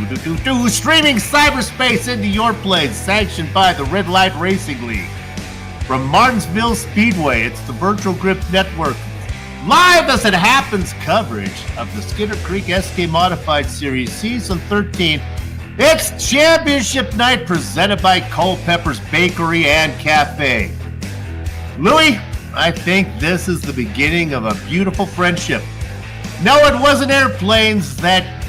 Streaming cyberspace into your place, sanctioned by the Red Light Racing League. From Martinsville Speedway, it's the Virtual Grip Network. Live as it happens coverage of the Skitter Creek SK Modified Series Season 13. It's Championship Night presented by Culpeppers Bakery and Cafe. Louis, I think this is the beginning of a beautiful friendship. No, it wasn't airplanes that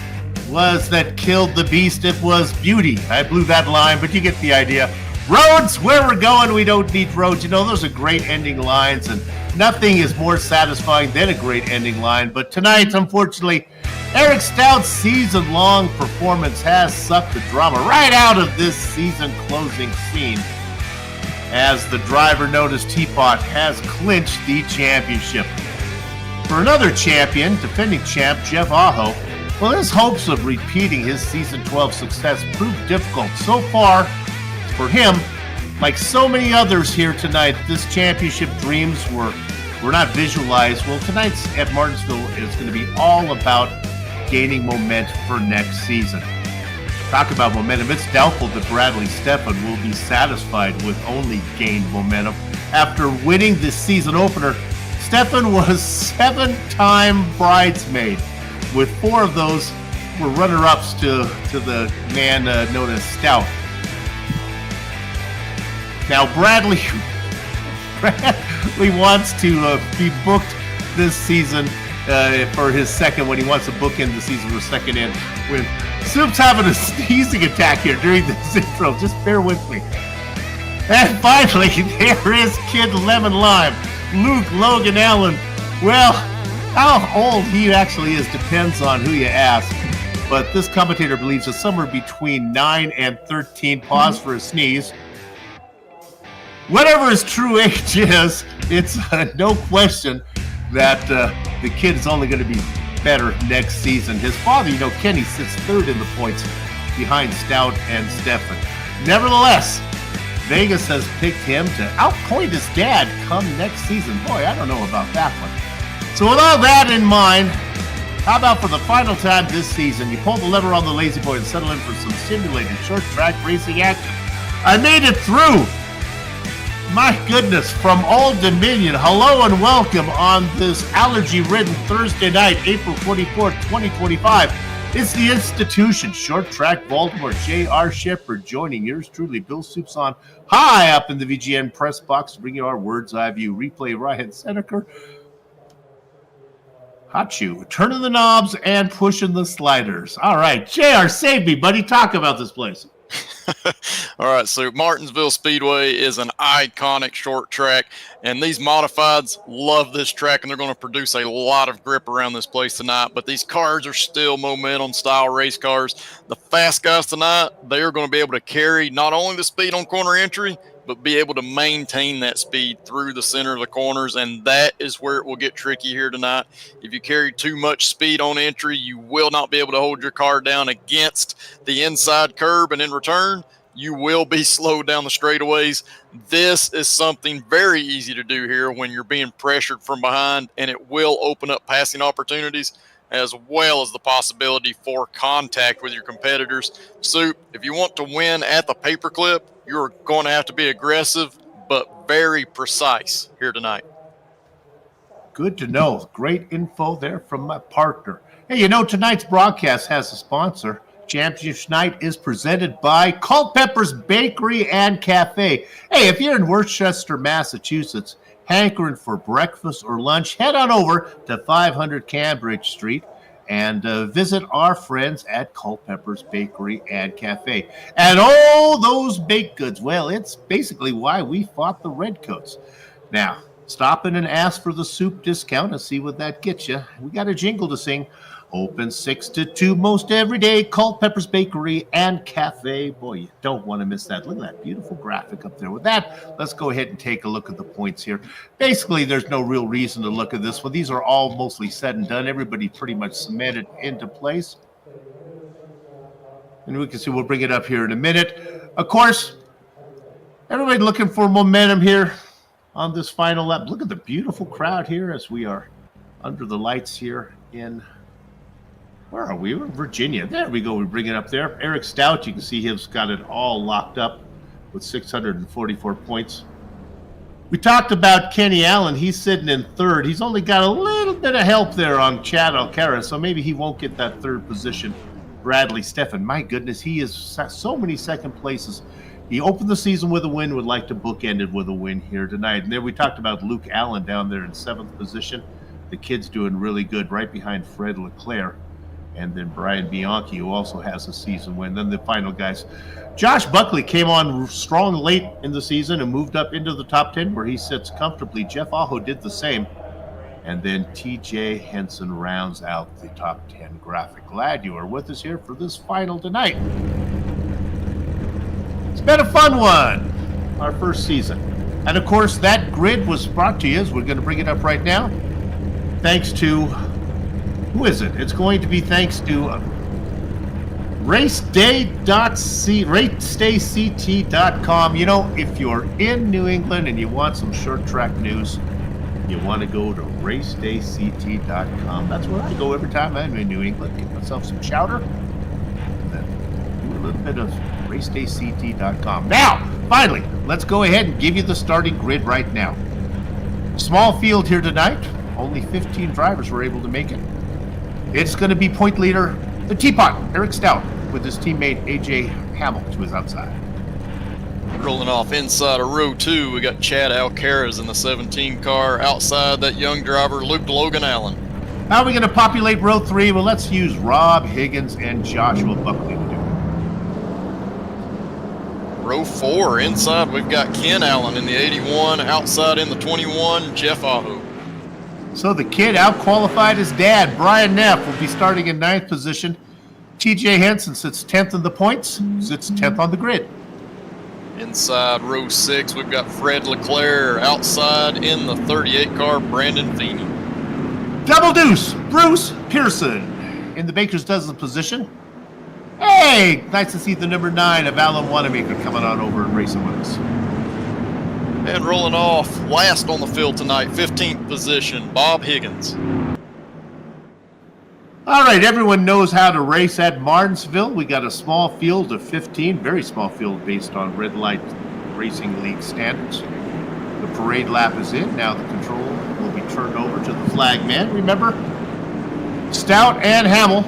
killed the beast. It was beauty. I blew that line, but you get the idea. Roads, where we're going, we don't need roads. You know, those are great ending lines, and nothing is more satisfying than a great ending line. But tonight, unfortunately, Eric Stout's season-long performance has sucked the drama right out of this season-closing scene, as the driver known as Teapot has clinched the championship. For another champion, defending champ Jeff Aho, well, his hopes of repeating his Season 12 success proved difficult. So far, for him, like so many others here tonight, this championship dreams were not visualized. Well, tonight's at Martinsville is going to be all about gaining momentum for next season. Talk about momentum. It's doubtful that Bradley Steffen will be satisfied with only gained momentum. After winning this season opener, Steffen was 7-time bridesmaid, with 4 of those were runner-ups to the man known as Stout. Now, Bradley wants to be booked this season for his second one. He wants to book in the season for second in. When Soup's having a sneezing attack here during this intro, just bear with me. And finally, there is Kid Lemon Lime, Luke Logan Allen. Well, how old he actually is depends on who you ask. But this commentator believes it's somewhere between 9 and 13. Pause for a sneeze. Whatever his true age is, it's no question that the kid is only going to be better next season. His father, Kenny, sits third in the points behind Stout and Steffen. Nevertheless, Vegas has picked him to outpoint his dad come next season. Boy, I don't know about that one. So with all that in mind, how about for the final time this season, you pull the lever on the Lazy Boy and settle in for some simulated short track racing action. I made it through. My goodness, from Old Dominion, hello and welcome on this allergy-ridden Thursday night, April 24th, 2025. It's the institution, Short Track Baltimore, J.R. Shepard, joining yours truly, Bill Soups, on high up in the VGN press box to bring you our Words Eye View replay. Ryan Seneker, Hachu, turning the knobs and pushing the sliders. All right, J.R., save me, buddy. Talk about this place. All right, so Martinsville Speedway is an iconic short track, and these modifieds love this track, and they're going to produce a lot of grip around this place tonight. But these cars are still momentum style race cars. The fast guys tonight, they're going to be able to carry not only the speed on corner entry, but be able to maintain that speed through the center of the corners, and that is where it will get tricky here tonight. If you carry too much speed on entry, you will not be able to hold your car down against the inside curb, and in return, you will be slowed down the straightaways. This is something very easy to do here when you're being pressured from behind, and it will open up passing opportunities as well as the possibility for contact with your competitors. Soup, if you want to win at the paperclip, you're going to have to be aggressive, but very precise here tonight. Good to know. Great info there from my partner. Hey, tonight's broadcast has a sponsor. Championship Night is presented by Culpeppers Bakery and Cafe. Hey, if you're in Worcester, Massachusetts, hankering for breakfast or lunch, head on over to 500 Cambridge Street and visit our friends at Culpeppers Bakery and Cafe. And all those baked goods, well, it's basically why we fought the Redcoats. Now, stop in and ask for the soup discount and see what that gets you. We got a jingle to sing. Open 6 to 2 most every day. Culpeppers Bakery and Cafe. Boy, you don't want to miss that. Look at that beautiful graphic up there. With that, let's go ahead and take a look at the points here. Basically, there's no real reason to look at this one. These are all mostly said and done. Everybody pretty much cemented into place. And we can see, we'll bring it up here in a minute. Of course, everybody looking for momentum here on this final lap. Look at the beautiful crowd here as we are under the lights here in Where are we? We're in Virginia. There we go. We bring it up there. Eric Stout, you can see he's got it all locked up with 644 points. We talked about Kenny Allen. He's sitting in third. He's only got a little bit of help there on Chad Alcaraz, so maybe he won't get that third position. Bradley Steffen, my goodness, he is so many second places. He opened the season with a win, would like to bookend it with a win here tonight. And then we talked about Luke Allen down there in 7th position. The kid's doing really good, right behind Fred Leclerc. And then Brian Bianchi, who also has a season win. Then the final guys. Josh Buckley came on strong late in the season and moved up into the top 10 where he sits comfortably. Jeff Aho did the same. And then TJ Henson rounds out the top 10 graphic. Glad you are with us here for this final tonight. It's been a fun one, our first season. And of course, that grid was brought to you, as we're going to bring it up right now, thanks to, who is it? It's going to be thanks to racestayct.com. You know, if you're in New England and you want some short track news, you want to go to racestayct.com. That's where I go every time I'm in New England. Get myself some chowder and then do a little bit of racestayct.com. Now, finally, let's go ahead and give you the starting grid right now. Small field here tonight. Only 15 drivers were able to make it. It's going to be point leader, the Teapot, Eric Stout, with his teammate AJ Hamill to his outside. Rolling off inside of row 2, we got Chad Alcaraz in the 17 car. Outside, that young driver, Luke Logan Allen. How are we going to populate row 3? Well, let's use Rob Higgins and Joshua Buckley to do it. Row 4, inside, we've got Ken Allen in the 81. Outside in the 21, Jeff Aho. So the kid out-qualified his dad. Brian Neff will be starting in 9th position. TJ Henson sits 10th in the points, sits 10th on the grid. Inside row 6, we've got Fred Leclerc. Outside in the 38 car, Brandon Feeney. Double deuce, Bruce Pearson in the Baker's dozen position. Hey, nice to see the number 9 of Alan Wanamaker coming on over and racing with us. And rolling off, last on the field tonight, 15th position, Bob Higgins. All right, everyone knows how to race at Martinsville. We got a small field of 15, very small field based on Red Light Racing League standards. The parade lap is in. Now the control will be turned over to the flagman. Remember, Stout and Hamill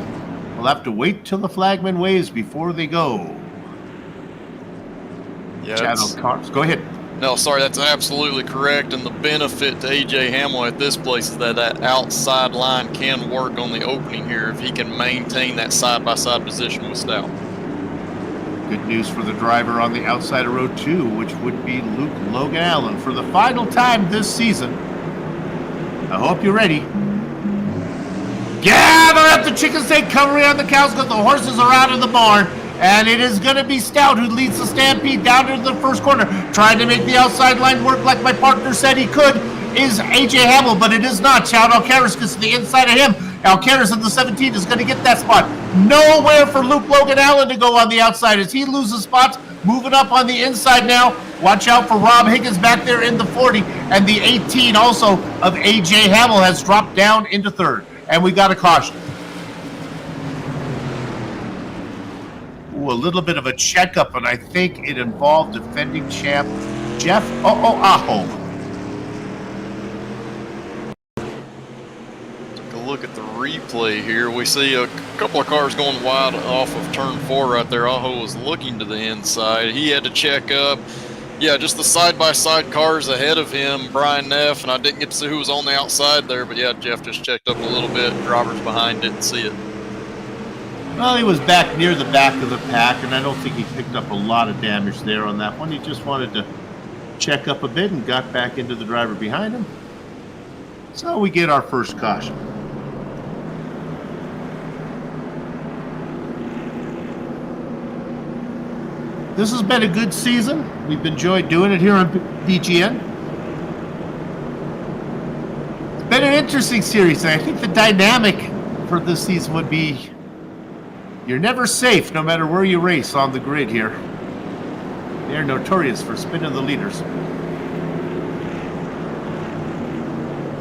will have to wait till the flagman waves before they go. Yeah, cars. Go ahead. No, sorry, that's absolutely correct. And the benefit to AJ Hamill at this place is that that outside line can work on the opening here if he can maintain that side-by-side position with Stout. Good news for the driver on the outside of row 2, which would be Luke Logan Allen for the final time this season. I hope you're ready. Gather up the chicken steak, cover on the cows, because the horses are out of the barn. And it is going to be Stout who leads the stampede down into the first corner. Trying to make the outside line work like my partner said he could is AJ Hamill, but it is not. Chad Alcaraz gets to the inside of him. Alcaraz in the 17 is going to get that spot. Nowhere for Luke Logan Allen to go on the outside as he loses spots. Moving up on the inside now. Watch out for Rob Higgins back there in the 40. And the 18 also of AJ Hamill has dropped down into third. And we got a caution. A little bit of a checkup, and I think it involved defending champ Jeff Aho. Take a look at the replay here. We see a couple of cars going wide off of turn 4 right there. Aho was looking to the inside. He had to check up. Yeah, just the side-by-side cars ahead of him, Brian Neff, and I didn't get to see who was on the outside there, but yeah, Jeff just checked up a little bit. Drivers behind didn't see it. Well, he was back near the back of the pack, and I don't think he picked up a lot of damage there on that one. He just wanted to check up a bit and got back into the driver behind him. So we get our first caution. This has been a good season. We've enjoyed doing it here on BGN. It's been an interesting series. I think the dynamic for this season would be you're never safe no matter where you race on the grid here. They're notorious for spinning the leaders.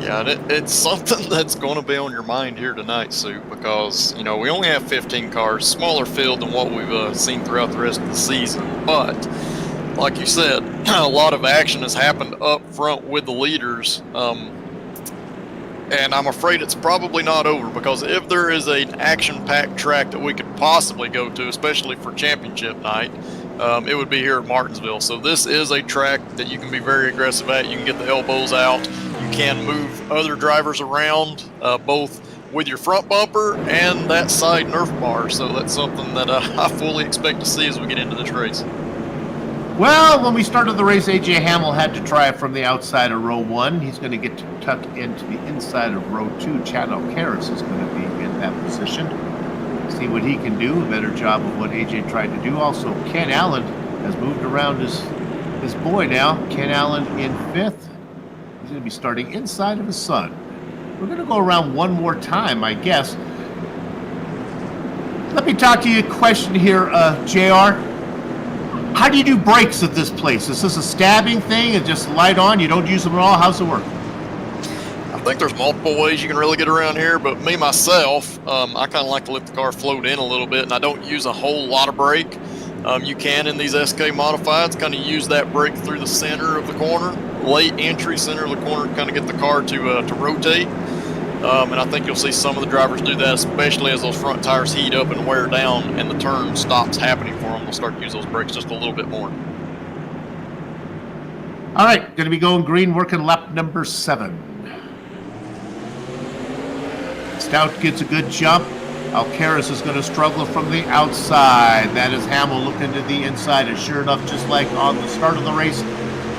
Yeah, it's something that's going to be on your mind here tonight, Sue, because, you know, we only have 15 cars, smaller field than what we've seen throughout the rest of the season. But, like you said, a lot of action has happened up front with the leaders. And I'm afraid it's probably not over, because if there is an action-packed track that we could possibly go to, especially for championship night, it would be here at Martinsville. So this is a track that you can be very aggressive at. You can get the elbows out. You can move other drivers around, both with your front bumper and that side Nerf bar. So that's something that I fully expect to see as we get into this race. Well, when we started the race, AJ Hamill had to try it from the outside of row 1. He's going to get to tuck into the inside of row 2. Chad O'Karras is going to be in that position. See what he can do. A better job of what AJ tried to do. Also, Ken Allen has moved around his boy now. Ken Allen in 5th. He's going to be starting inside of his son. We're going to go around one more time, I guess. Let me talk to you a question here, JR. How do you do brakes at this place? Is this a stabbing thing and just light on? You don't use them at all? How's it work? I think there's multiple ways you can really get around here, but me, myself, I kind of like to let the car float in a little bit, and I don't use a whole lot of brake. You can, in these SK Modifieds, kind of use that brake through the center of the corner, late entry center of the corner, kind of get the car to rotate. And I think you'll see some of the drivers do that, especially as those front tires heat up and wear down and the turn stops happening for them. They'll start to use those brakes just a little bit more. All right, going to be going green, working lap number 7. Stout gets a good jump. O'Karras is going to struggle from the outside. That is Hamill looking to the inside. And sure enough, just like on the start of the race,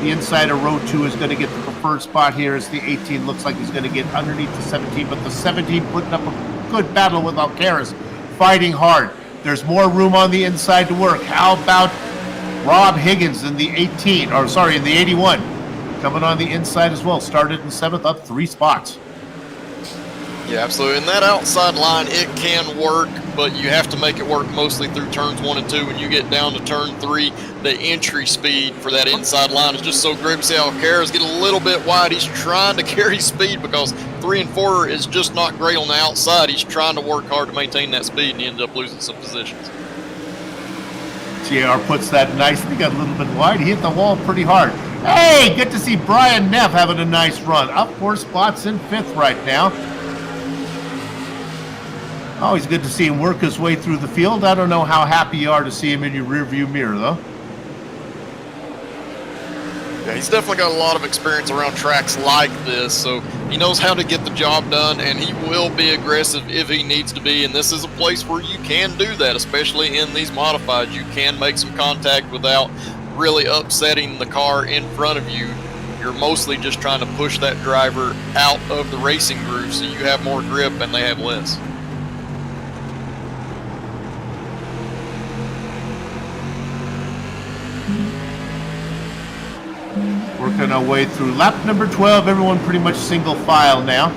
the inside of row 2 is going to get the preferred spot here as the 18 looks like he's going to get underneath the 17, but the 17 putting up a good battle with O'Karras, fighting hard. There's more room on the inside to work. How about Rob Higgins in the 18, or sorry, in the 81, coming on the inside as well. Started in 7th, up 3 spots. Yeah, absolutely. And that outside line, it can work, but you have to make it work mostly through turns 1 and 2. When you get down to turn 3, the entry speed for that inside line is just so great. We see O'Karras get a little bit wide. He's trying to carry speed because 3 and 4 is just not great on the outside. He's trying to work hard to maintain that speed, and he ended up losing some positions. JR puts that nicely, got a little bit wide. He hit the wall pretty hard. Hey, good to see Brian Neff having a nice run. Up 4 spots in 5th right now. Always good to see him work his way through the field. I don't know how happy you are to see him in your rearview mirror, though. Yeah, he's definitely got a lot of experience around tracks like this, so he knows how to get the job done, and he will be aggressive if he needs to be. And this is a place where you can do that, especially in these modifieds. You can make some contact without really upsetting the car in front of you. You're mostly just trying to push that driver out of the racing groove so you have more grip and they have less. Working our way through lap number 12. Everyone pretty much single file now.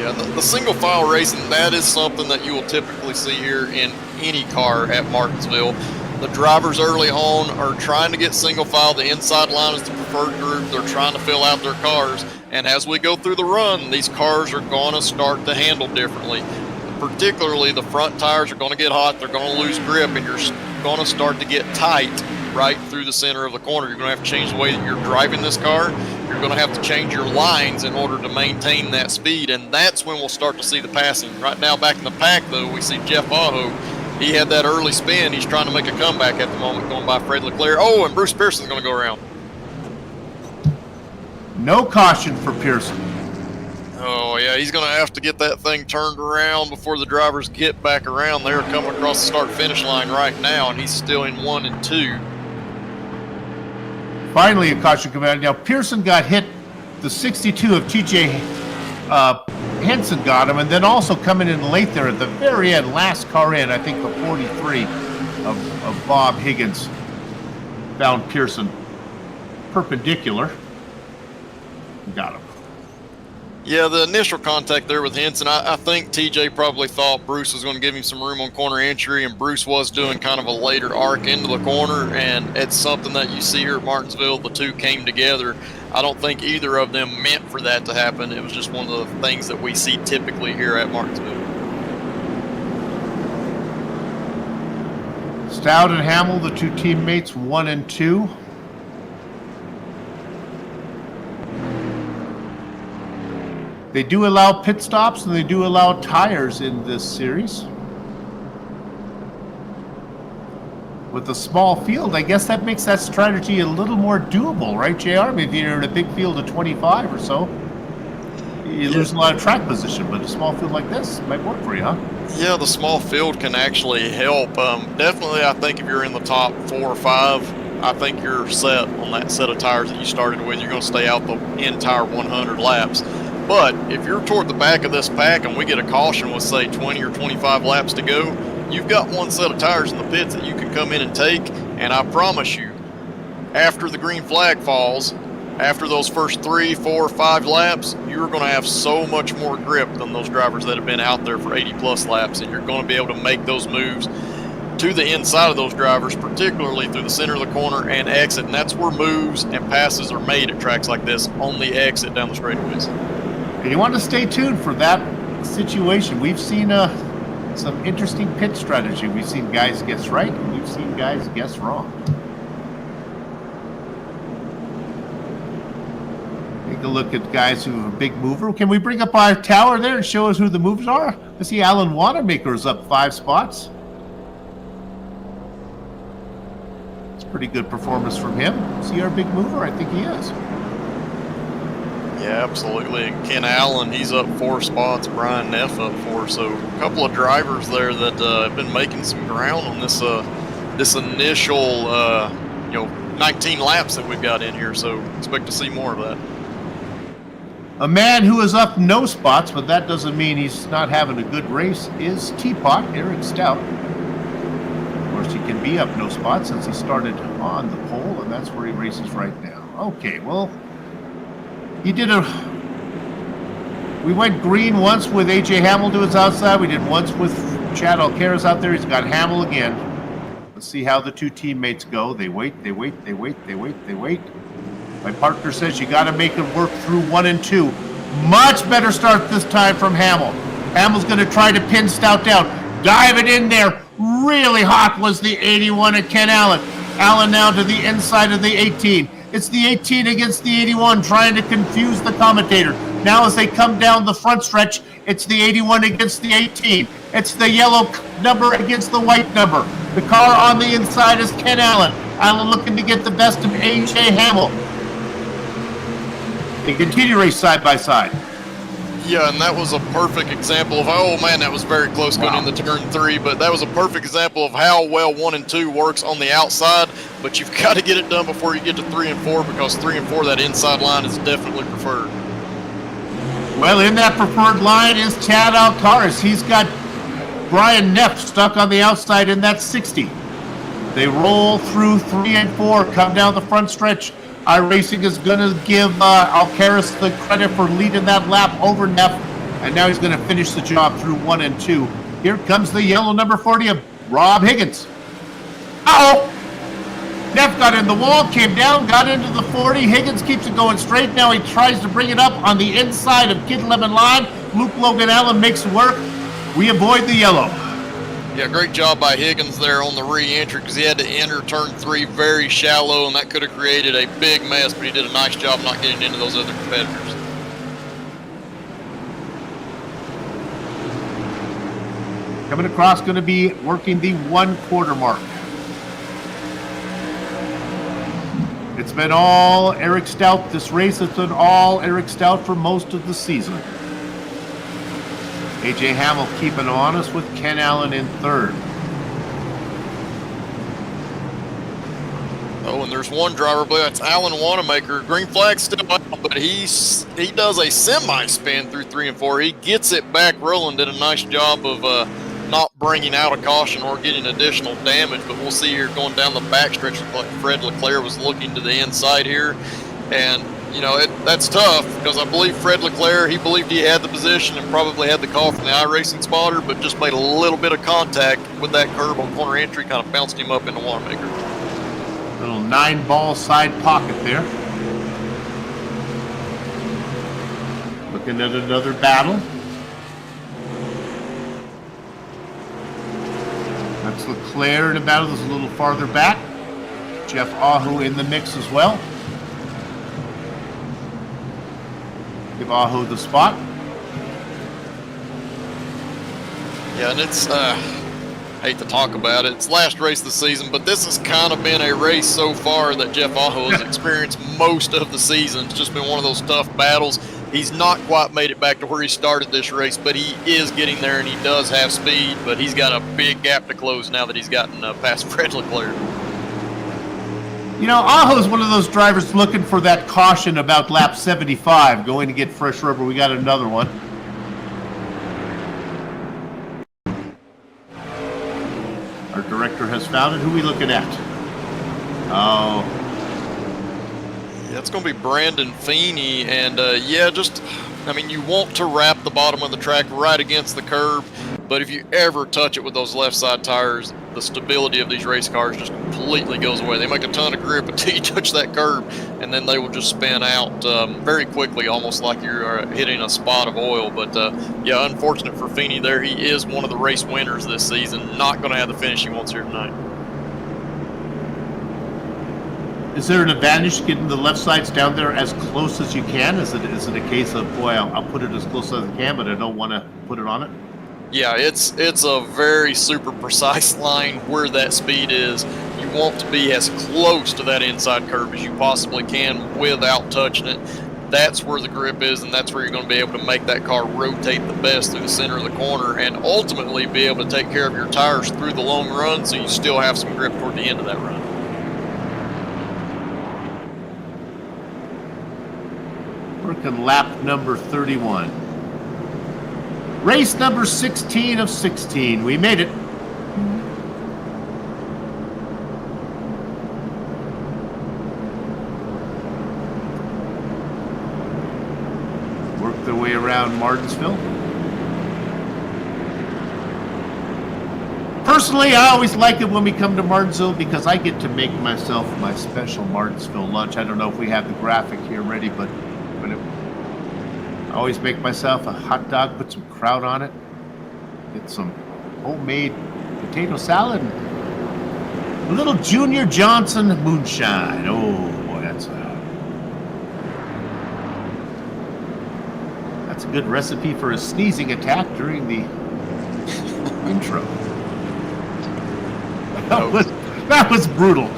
Yeah, the single file racing, that is something that you will typically see here in any car at Martinsville. The drivers early on are trying to get single file. The inside line is the preferred group. They're trying to fill out their cars. And as we go through the run, these cars are going to start to handle differently. Particularly the front tires are going to get hot. They're going to lose grip, and you're going to start to get tight right through the center of the corner. You're going to have to change the way that you're driving this car. You're going to have to change your lines in order to maintain that speed, and that's when we'll start to see the passing. Right now, back in the pack, though, we see Jeff Aho. He had that early spin. He's trying to make a comeback at the moment, going by Fred Leclerc. Oh, and Bruce Pearson's going to go around. No caution for Pearson. Oh, yeah, he's going to have to get that thing turned around before the drivers get back around. They're coming across the start-finish line right now, and he's still in 1 and 2. Finally, a caution come out. Now, Pearson got hit. The 62 of TJ Henson got him, and then also coming in late there at the very end, last car in, I think the 43 of Bob Higgins found Pearson perpendicular. Got him. Yeah, the initial contact there with Henson, I think TJ probably thought Bruce was going to give him some room on corner entry, and Bruce was doing kind of a later arc into the corner, and it's something that you see here at Martinsville. The two came together. I don't think either of them meant for that to happen. It was just one of the things that we see typically here at Martinsville. Stout and Hamill, the two teammates, 1 and 2. They do allow pit stops and they do allow tires in this series. With a small field, I guess that makes that strategy a little more doable, right, JR? Maybe you're in a big field of 25 or so. You lose a lot of track position, but a small field like this might work for you, huh? Yeah, the small field can actually help. Definitely, I think if you're in the top 4 or 5, I think you're set on that set of tires that you started with. You're going to stay out the entire 100 laps. But if you're toward the back of this pack and we get a caution with, say, 20 or 25 laps to go, you've got one set of tires in the pits that you can come in and take. And I promise you, after the green flag falls, after those first 3, 4, 5 laps, you're going to have so much more grip than those drivers that have been out there for 80 plus laps, and you're going to be able to make those moves to the inside of those drivers, particularly through the center of the corner and exit. And that's where moves and passes are made at tracks like this, on the exit down the straightaways. You want to stay tuned for that situation. We've seen some interesting pit strategy. We've seen guys guess right, and we've seen guys guess wrong. Take a look at guys who have a big mover. Can we bring up our tower there and show us who the movers are? I see Alan Wanamaker is up 5 spots. It's a pretty good performance from him. Is he our big mover? I think he is. Yeah, absolutely. And Ken Allen, he's up 4 spots. Brian Neff up 4. So a couple of drivers there that have been making some ground on this this initial 19 laps that we've got in here. So expect to see more of that. A man who is up no spots, but that doesn't mean he's not having a good race, is Teapot, Eric Stout. Of course, he can be up no spots since he started on the pole, and that's where he races right now. Okay, well, we went green once with AJ Hamill to his outside. We did once with Chad Alcaraz out there. He's got Hamill again. Let's see how the two teammates go. They wait. My partner says you got to make it work through 1 and 2. Much better start this time from Hamill. Hamill's going to try to pin Stout down. Dive it in there. Really hot was the 81 at Ken Allen. Allen now to the inside of the 18. It's the 18 against the 81, trying to confuse the commentator. Now as they come down the front stretch, it's the 81 against the 18. It's the yellow number against the white number. The car on the inside is Ken Allen. Allen looking to get the best of AJ Hamill. They continue to race side by side. Yeah, and that was a perfect example of, oh man, that was very close going into turn 3, but that was a perfect example of how well 1 and 2 works on the outside, but you've got to get it done before you get to 3 and 4, because 3 and 4, that inside line is definitely preferred. Well, in that preferred line is Chad Alcaraz. He's got Brian Neff stuck on the outside in that 60. They roll through 3 and 4, come down the front stretch. iRacing is going to give Alcaraz the credit for leading that lap over Neff, and now he's going to finish the job through 1 and 2. Here comes the yellow number 40 of Rob Higgins. Uh-oh! Neff got in the wall, came down, got into the 40. Higgins keeps it going straight. Now he tries to bring it up on the inside of Kid Lemon Line. Luke Logan Allen makes it work. We avoid the yellow. Yeah, great job by Higgins there on the re-entry, because he had to enter turn 3 very shallow, and that could have created a big mess, but he did a nice job not getting into those other competitors. Coming across, going to be working the 1 quarter mark. It's been all Eric Stout this race. It's been all Eric Stout for most of the season. AJ Hamill keeping honest with Ken Allen in 3rd. Oh, and there's one driver, I believe that's Alan Wanamaker. Green flag still up, but he does a semi-spin through 3 and 4. He gets it back rolling, did a nice job of not bringing out a caution or getting additional damage, but we'll see here going down the backstretch like Fred Leclerc was looking to the inside here. And that's tough because I believe Fred Leclerc, he believed he had the position and probably had the call from the iRacing spotter, but just made a little bit of contact with that curb on corner entry, kind of bounced him up into Wanamaker. Little 9-ball side pocket there. Looking at another battle. That's Leclerc in a battle that's a little farther back. Jeff Aho in the mix as well. Give Aho the spot. Yeah, and it's, hate to talk about it, it's last race of the season, but this has kind of been a race so far that Jeff Aho has experienced most of the season. It's just been one of those tough battles. He's not quite made it back to where he started this race, but he is getting there, and he does have speed, but he's got a big gap to close now that he's gotten past Fred Leclerc. Aho's one of those drivers looking for that caution about lap 75, going to get fresh rubber. We got another one. Our director has found it. Who are we looking at? Oh. Yeah, it's going to be Brandon Feeney, and you want to wrap the bottom of the track right against the curb, but if you ever touch it with those left side tires, the stability of these race cars just completely goes away. They make a ton of grip until you touch that curb, and then they will just spin out very quickly, almost like you're hitting a spot of oil. But unfortunate for Feeney there. He is one of the race winners this season. Not going to have the finish he wants here tonight. Is there an advantage getting the left sides down there as close as you can? Is it a case of, boy, I'll put it as close as I can, but I don't want to put it on it? Yeah, it's a very super precise line where that speed is. You want to be as close to that inside curve as you possibly can without touching it. That's where the grip is, and that's where you're going to be able to make that car rotate the best through the center of the corner and ultimately be able to take care of your tires through the long run so you still have some grip toward the end of that run. Working lap number 31. Race number 16 of 16. We made it. Work their way around Martinsville. Personally, I always like it when we come to Martinsville because I get to make myself my special Martinsville lunch. I don't know if we have the graphic here ready, but I always make myself a hot dog, put some kraut on it, get some homemade potato salad, and a little Junior Johnson moonshine. Oh boy, that's a good recipe for a sneezing attack during the intro. That was brutal.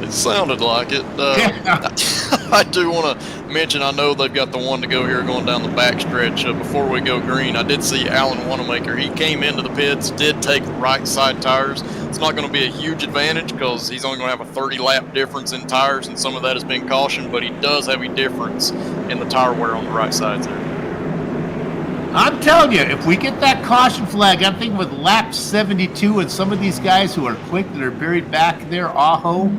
It sounded like it. I do want to mention, I know they've got the one to go here going down the backstretch. Before we go green, I did see Alan Wanamaker. He came into the pits, did take right side tires. It's not going to be a huge advantage because he's only going to have a 30-lap difference in tires, and some of that has been caution, but he does have a difference in the tire wear on the right sides there. I'm telling you, if we get that caution flag, I'm thinking with lap 72 and some of these guys who are quick that are buried back there, Aho,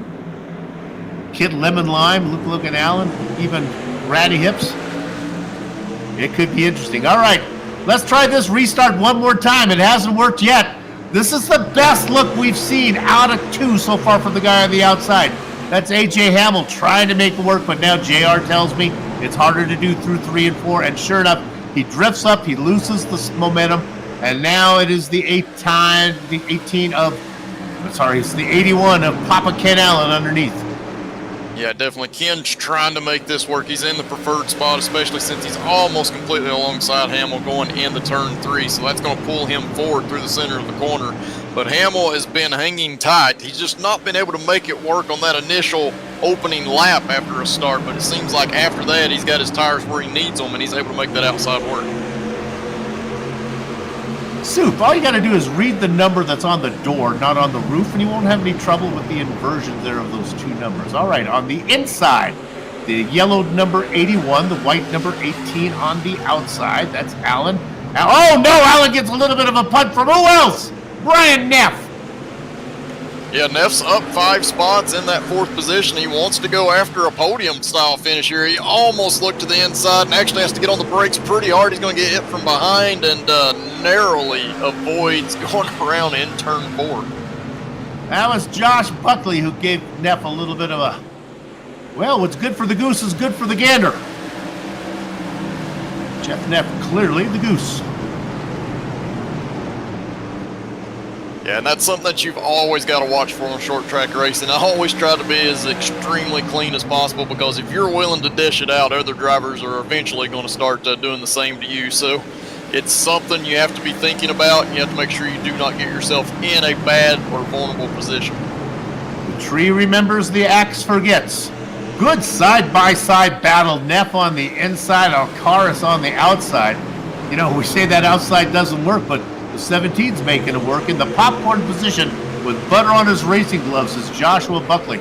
Kid Lemon Lime, Luke Logan Allen, even Ratty Hips. It could be interesting. All right, let's try this restart one more time. It hasn't worked yet. This is the best look we've seen out of 2 so far from the guy on the outside. That's A.J. Hamill trying to make it work, but now JR tells me it's harder to do through 3 and 4, and sure enough, he drifts up, he loses the momentum, and now it is the 81 of Papa Ken Allen underneath. Yeah, definitely. Ken's trying to make this work. He's in the preferred spot, especially since he's almost completely alongside Hamill going into turn 3. So that's going to pull him forward through the center of the corner. But Hamill has been hanging tight. He's just not been able to make it work on that initial opening lap after a start. But it seems like after that, he's got his tires where he needs them, and he's able to make that outside work. Soup, all you got to do is read the number that's on the door, not on the roof, and you won't have any trouble with the inversion there of those 2 numbers. All right, on the inside, the yellow number 81, the white number 18 on the outside. That's Allen. Oh, no, Allen gets a little bit of a punt from who else? Brian Neff. Yeah, Neff's up 5 spots in that 4th position. He wants to go after a podium-style finish here. He almost looked to the inside and actually has to get on the brakes pretty hard. He's going to get hit from behind and narrowly avoids going around in turn 4. That was Josh Buckley who gave Neff a little bit of a, well, what's good for the goose is good for the gander. Jeff Neff clearly the goose. Yeah, and that's something that you've always got to watch for on short track racing. I always try to be as extremely clean as possible, because if you're willing to dish it out, other drivers are eventually going to start doing the same to you. So it's something you have to be thinking about, and you have to make sure you do not get yourself in a bad or vulnerable position. The tree remembers, the axe forgets. Good side-by-side battle. Neff on the inside, Alcaraz on the outside. You know, we say that outside doesn't work, but the 17's making it work. In the popcorn position with butter on his racing gloves is Joshua Buckley.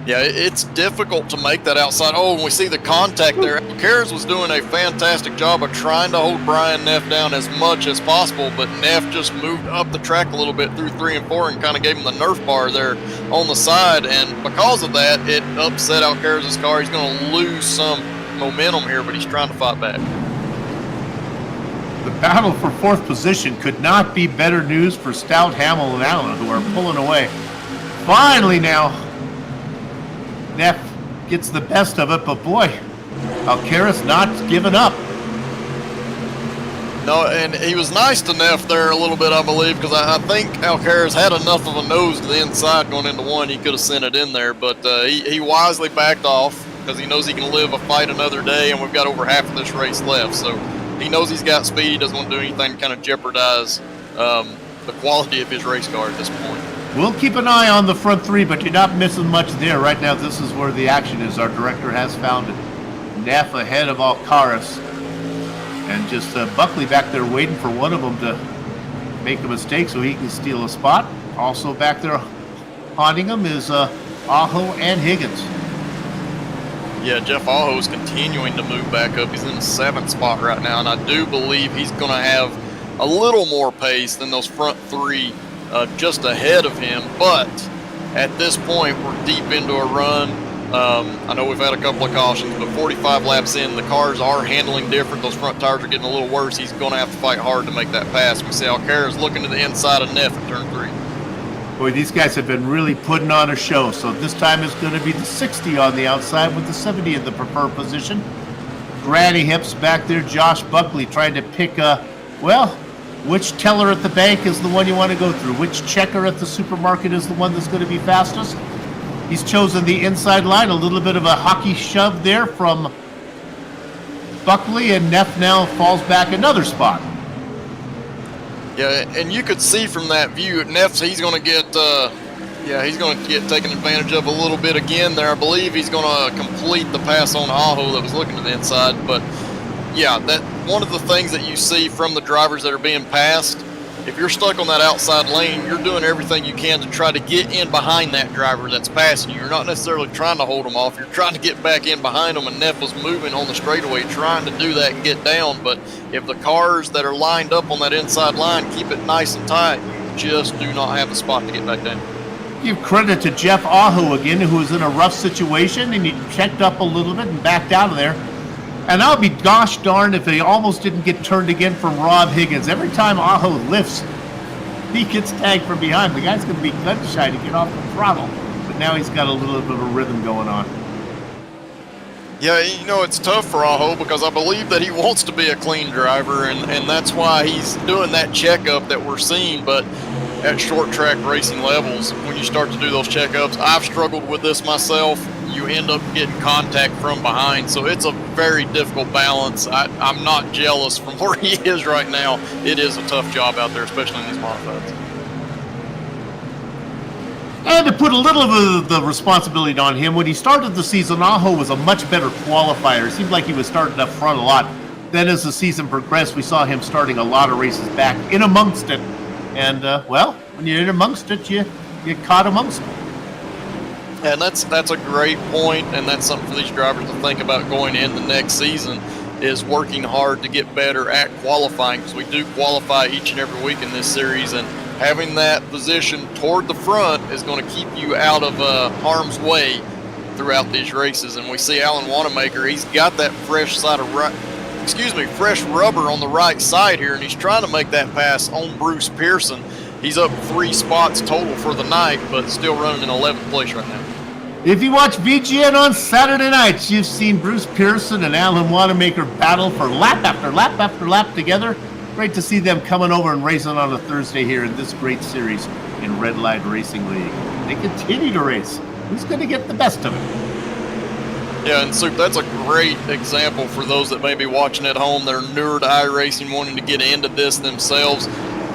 Yeah, it's difficult to make that outside. Oh, and we see the contact there. Alcaraz was doing a fantastic job of trying to hold Brian Neff down as much as possible, but Neff just moved up the track a little bit through 3 and 4 and kind of gave him the Nerf bar there on the side, and because of that, it upset Alcaraz's car. He's going to lose some momentum here, but he's trying to fight back. The battle for 4th position could not be better news for Stout, Hamill, and Allen, who are pulling away. Finally now, Neff gets the best of it, but boy, Alcaraz not giving up. No, and he was nice to Neff there a little bit, I believe, because I think Alcaraz had enough of a nose to the inside going into 1. He could have sent it in there, but he wisely backed off because he knows he can live a fight another day, and we've got over half of this race left. So he knows he's got speed. He doesn't want to do anything to kind of jeopardize the quality of his race car at this point. We'll keep an eye on the front 3, but you're not missing much there. Right now, this is where the action is. Our director has found it. Neff ahead of Alcaraz. And just Buckley back there waiting for one of them to make a mistake so he can steal a spot. Also back there haunting him is Aho and Higgins. Yeah, Jeff Aho is continuing to move back up. He's in the 7th spot right now, and I do believe he's going to have a little more pace than those front 3 just ahead of him. But at this point, we're deep into a run. I know we've had a couple of cautions, but 45 laps in, the cars are handling different. Those front tires are getting a little worse. He's going to have to fight hard to make that pass. We see Alcaraz looking to the inside of Neff at turn 3. Boy, these guys have been really putting on a show. So this time it's going to be the 60 on the outside with the 70 in the preferred position. Granny hips back there. Josh Buckley trying to pick which teller at the bank is the one you want to go through? Which checker at the supermarket is the one that's going to be fastest? He's chosen the inside line. A little bit of a hockey shove there from Buckley, and Neff now falls back another spot. Yeah, and you could see from that view, Neff, he's going to get taken advantage of a little bit again there. I believe he's going to complete the pass on Aho that was looking to the inside. But yeah, that one of the things that you see from the drivers that are being passed, if you're stuck on that outside lane, you're doing everything you can to try to get in behind that driver that's passing you. You're not necessarily trying to hold them off. You're trying to get back in behind them, and Neff was moving on the straightaway trying to do that and get down. But if the cars that are lined up on that inside line keep it nice and tight, you just do not have a spot to get back down. Give credit to Jeff Aho again, who was in a rough situation, and he checked up a little bit and backed out of there. And I'll be gosh darned if he almost didn't get turned again from Rob Higgins. Every time Aho lifts, he gets tagged from behind. The guy's going to be gun shy to get off the throttle. But now he's got a little bit of a rhythm going on. Yeah, you know, it's tough for Aho because I believe that he wants to be a clean driver, and that's why he's doing that checkup that we're seeing. But at short track racing levels, when you start to do those checkups, I've struggled with this myself. You end up getting contact from behind, so it's a very difficult balance. I'm not jealous from where he is right now. It is a tough job out there, especially in these modifieds. And to put a little bit of the responsibility on him, when he started the season, Aho was a much better qualifier. It seemed like he was starting up front a lot. Then as the season progressed, we saw him starting a lot of races back in amongst it. And, when you're in amongst it, you get caught amongst it. And that's a great point, and that's something for these drivers to think about going in the next season, is working hard to get better at qualifying, because we do qualify each and every week in this series, and having that position toward the front is going to keep you out of harm's way throughout these races. And we see Alan Wanamaker, he's got that fresh rubber on the right side here, and he's trying to make that pass on Bruce Pearson. He's up 3 spots total for the night, but still running in 11th place right now. If you watch VGN on Saturday nights, you've seen Bruce Pearson and Alan Wanamaker battle for lap after lap after lap together. Great to see them coming over and racing on a Thursday here in this great series in Red Light Racing League. They continue to race. Who's going to get the best of it? Yeah, and Soup, that's a great example for those that may be watching at home that are newer to iRacing, wanting to get into this themselves.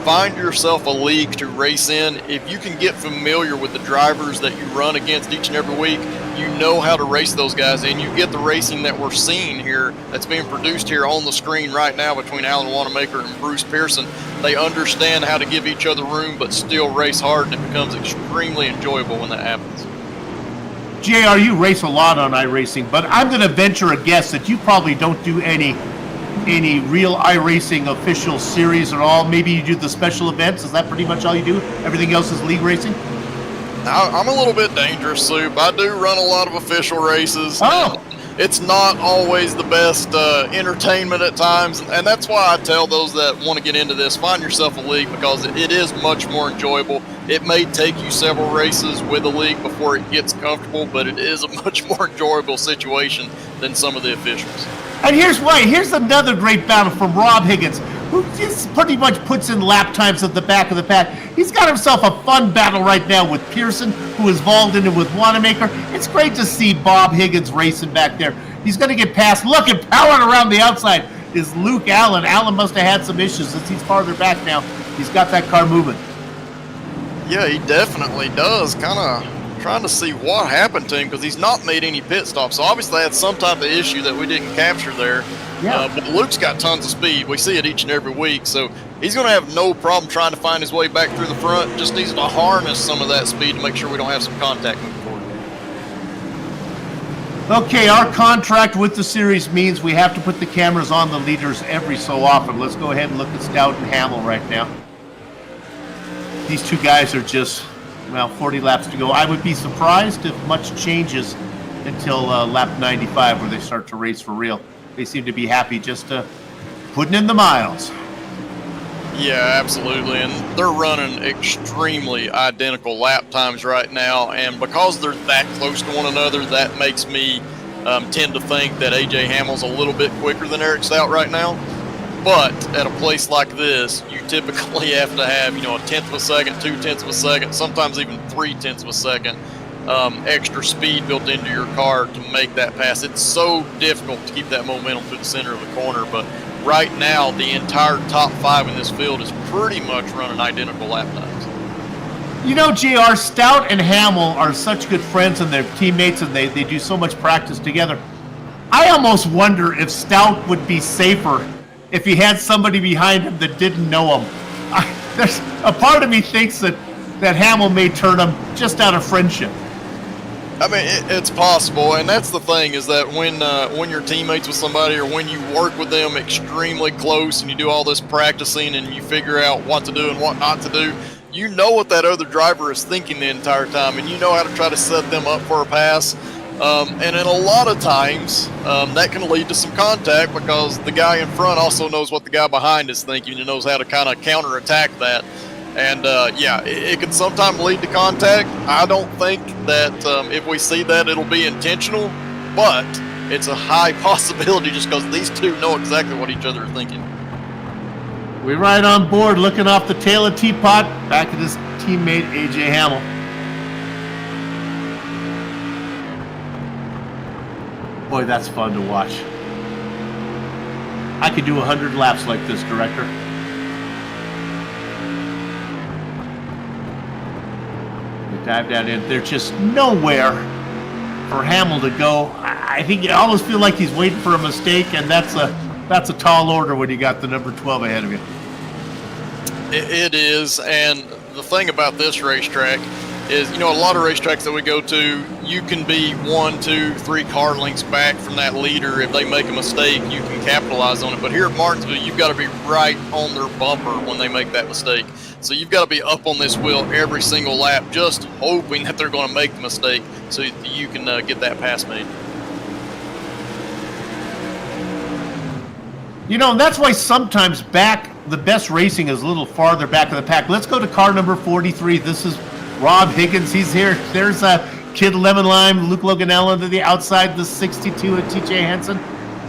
Find yourself a league to race in. If you can get familiar with the drivers that you run against each and every week, you know how to race those guys, and you get the racing that we're seeing here that's being produced here on the screen right now between Alan Wanamaker and Bruce Pearson. They understand how to give each other room but still race hard, and it becomes extremely enjoyable when that happens. JR, you race a lot on iRacing, but I'm going to venture a guess that you probably don't do any real iRacing official series at all. Maybe you do the special events. Is that pretty much all you do? Everything else is league racing? I'm a little bit dangerous, Soup. I do run a lot of official races. Oh. It's not always the best entertainment at times, and that's why I tell those that want to get into this, find yourself a league, because it is much more enjoyable. It may take you several races with a league before it gets comfortable, but it is a much more enjoyable situation than some of the officials. And here's why. Here's another great battle from Rob Higgins, who just pretty much puts in lap times at the back of the pack. He's got himself a fun battle right now with Pearson, who is involved in it with Wanamaker. It's great to see Bob Higgins racing back there. He's going to get past. Look at powering around the outside is Luke Allen. Allen must have had some issues since he's farther back now. He's got that car moving. Yeah, he definitely does. Kind of trying to see what happened to him, because he's not made any pit stops. So obviously that's some type of issue that we didn't capture there. Yeah. But Luke's got tons of speed. We see it each and every week. So he's going to have no problem trying to find his way back through the front. Just needs to harness some of that speed to make sure we don't have some contact moving forward. Okay, our contract with the series means we have to put the cameras on the leaders every so often. Let's go ahead and look at Stout and Hamill right now. These two guys are just, 40 laps to go. I would be surprised if much changes until lap 95, where they start to race for real. They seem to be happy just putting in the miles. Yeah, absolutely. And they're running extremely identical lap times right now. And because they're that close to one another, that makes me tend to think that A.J. Hamill's a little bit quicker than Eric Stout right now. But at a place like this, you typically have to have, a 1/10 of a second, 2/10 of a second, sometimes even 3/10 of a second extra speed built into your car to make that pass. It's so difficult to keep that momentum through the center of the corner. But right now, the entire top 5 in this field is pretty much running identical lap times. JR, Stout and Hamill are such good friends and they're teammates, and they do so much practice together. I almost wonder if Stout would be safer if he had somebody behind him that didn't know him. There's a part of me thinks that Hamill may turn him just out of friendship. I mean, it's possible, and that's the thing, is that when you're teammates with somebody, or when you work with them extremely close and you do all this practicing and you figure out what to do and what not to do, you know what that other driver is thinking the entire time, and you know how to try to set them up for a pass. And in a lot of times, that can lead to some contact, because the guy in front also knows what the guy behind is thinking and knows how to kind of counterattack that. And it can sometimes lead to contact. I don't think that if we see that, it'll be intentional, but it's a high possibility just because these two know exactly what each other are thinking. We're right on board, looking off the tail of Teapot, back at his teammate A.J. Hamill. Boy, that's fun to watch. I could do 100 laps like this, Director. We dive down in. There's just nowhere for Hamill to go. I think you almost feel like he's waiting for a mistake, and that's a tall order when you got the number 12 ahead of you. It is, and the thing about this racetrack is, a lot of racetracks that we go to, you can be 1, 2, 3 car lengths back from that leader. If they make a mistake, you can capitalize on it. But here at Martinsville, you've got to be right on their bumper when they make that mistake. So you've got to be up on this wheel every single lap, just hoping that they're going to make the mistake so you can get that pass made. You know, and that's why sometimes the best racing is a little farther back in the pack. Let's go to car number 43. This is Rob Higgins. He's here. There's Kid Lemon Lime, Luke Logan Allen to the outside, the 62 and TJ Hansen.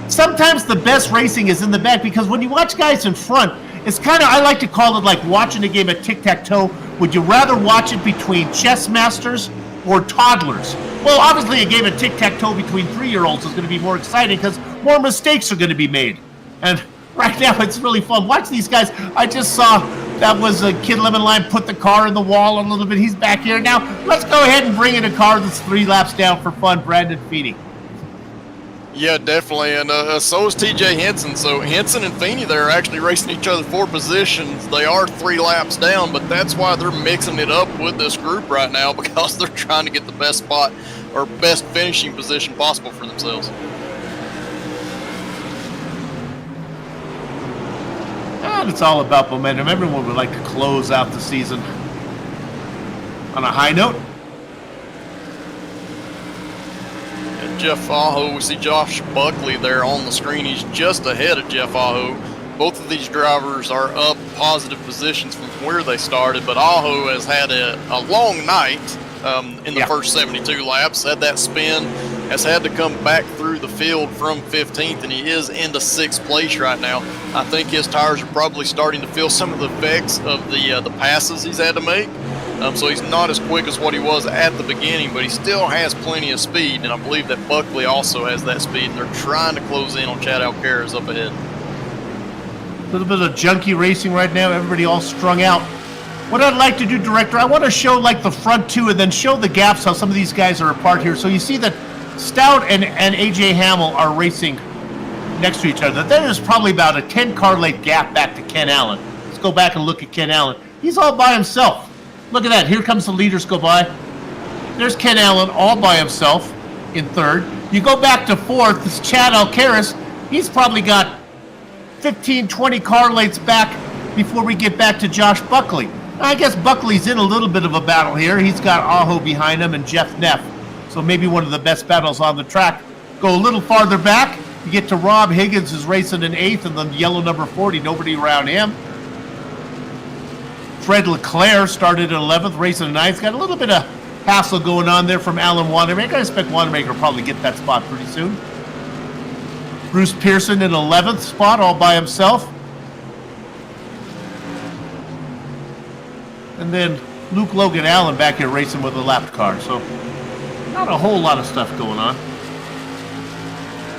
Sometimes the best racing is in the back because when you watch guys in front, it's kind of, I like to call it like watching a game of tic-tac-toe. Would you rather watch it between chess masters or toddlers? Well, obviously a game of tic-tac-toe between 3-year-olds is going to be more exciting because more mistakes are going to be made. And right now, it's really fun. Watch these guys. I just saw that was a Kid Lemon Lime put the car in the wall a little bit. He's back here. Now, let's go ahead and bring in a car that's 3 laps down for fun. Brandon Feeney. Yeah, definitely. And so is TJ Henson. So Henson and Feeney, they're actually racing each other for positions. They are 3 laps down, but that's why they're mixing it up with this group right now because they're trying to get the best spot or best finishing position possible for themselves. And it's all about momentum. Everyone would like to close out the season on a high note. And Jeff Aho, we see Josh Buckley there on the screen. He's just ahead of Jeff Aho. Both of these drivers are up positive positions from where they started, but Aho has had a long night in the first 72 laps, had that spin, has had to come back through the field from 15th, and he is into 6th place right now. I think his tires are probably starting to feel some of the effects of the passes he's had to make. So he's not as quick as what he was at the beginning, but he still has plenty of speed, and I believe that Buckley also has that speed, and they're trying to close in on Chad Alcaraz up ahead. A little bit of junkie racing right now. Everybody all strung out. What I'd like to do, Director, I want to show like the front 2 and then show the gaps, how some of these guys are apart here. So you see that Stout and AJ Hamill are racing next to each other. There is probably about a 10-car length gap back to Ken Allen. Let's go back and look at Ken Allen. He's all by himself. Look at that. Here comes the leaders go by. There's Ken Allen all by himself in 3rd. You go back to 4th. It's Chad Alcaraz. He's probably got 15, 20 car lengths back before we get back to Josh Buckley. I guess Buckley's in a little bit of a battle here. He's got Aho behind him and Jeff Neff. So maybe one of the best battles on the track. Go a little farther back. You get to Rob Higgins, who's racing in 8th, and the yellow number 40, nobody around him. Fred Leclerc started at 11th, racing in 9th. Got a little bit of hassle going on there from Alan Wanamaker. I expect Wanamaker will probably get that spot pretty soon. Bruce Pearson in 11th spot, all by himself. And then Luke Logan Allen back here racing with a lapped car. So not a whole lot of stuff going on.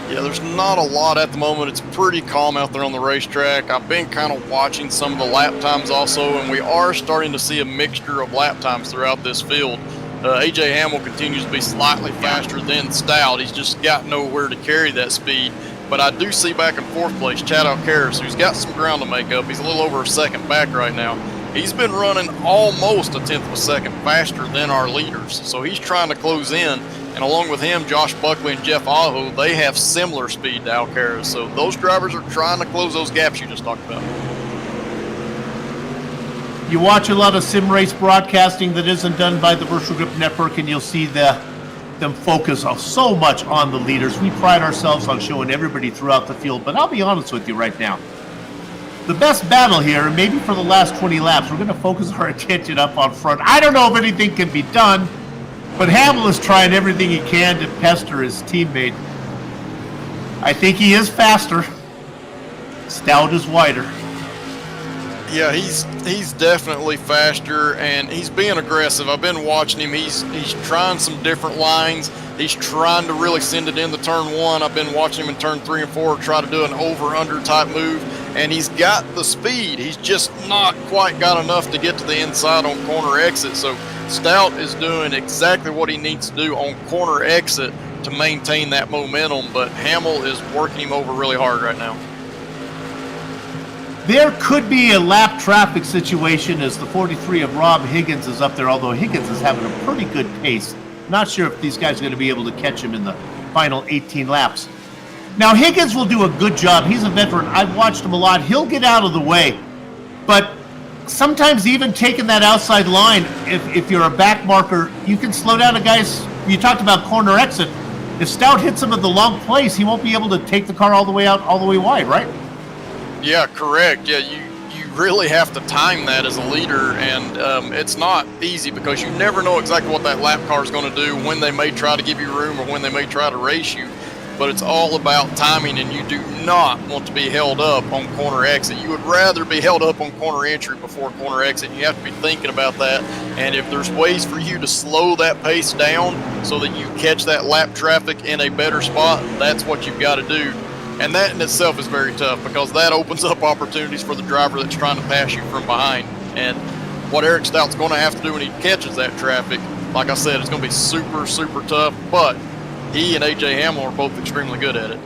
Yeah, there's not a lot at the moment. It's pretty calm out there on the racetrack. I've been kind of watching some of the lap times also, and we are starting to see a mixture of lap times throughout this field. AJ Hamill continues to be slightly faster than Stout. He's just got nowhere to carry that speed. But I do see back in 4th place Chad Alcaraz, who's got some ground to make up. He's a little over a second back right now. He's been running almost a 10th of a second faster than our leaders. So he's trying to close in. And along with him, Josh Buckley and Jeff Aho, they have similar speed to Alcaraz. So those drivers are trying to close those gaps you just talked about. You watch a lot of sim race broadcasting that isn't done by the Virtual Grip Network, and you'll see them focus so much on the leaders. We pride ourselves on showing everybody throughout the field, but I'll be honest with you right now. The best battle here, and maybe for the last 20 laps, we're going to focus our attention up on front. I don't know if anything can be done, but Hamill is trying everything he can to pester his teammate. I think he is faster. Stout is wider. Yeah, he's definitely faster, and he's being aggressive. I've been watching him. He's trying some different lines. He's trying to really send it into turn 1. I've been watching him in turn 3 and 4 try to do an over-under type move, and he's got the speed. He's just not quite got enough to get to the inside on corner exit. So Stout is doing exactly what he needs to do on corner exit to maintain that momentum, but Hamill is working him over really hard right now. There could be a lap traffic situation as the 43 of Rob Higgins is up there, although Higgins is having a pretty good pace. Not sure if these guys are going to be able to catch him in the final 18 laps. Now, Higgins will do a good job. He's a veteran. I've watched him a lot. He'll get out of the way. But sometimes even taking that outside line, if you're a back marker, you can slow down a guy's. You talked about corner exit. If Stout hits him at the long place, he won't be able to take the car all the way out, all the way wide, right? Yeah, correct. Yeah, you really have to time that as a leader, and it's not easy because you never know exactly what that lap car is going to do, when they may try to give you room or when they may try to race you. But it's all about timing, and you do not want to be held up on corner exit. You would rather be held up on corner entry before corner exit. You have to be thinking about that, and if there's ways for you to slow that pace down so that you catch that lap traffic in a better spot, that's what you've got to do. And that in itself is very tough because that opens up opportunities for the driver that's trying to pass you from behind. And what Eric Stout's going to have to do when he catches that traffic, like I said, it's going to be super, super tough, but he and AJ Hamill are both extremely good at it.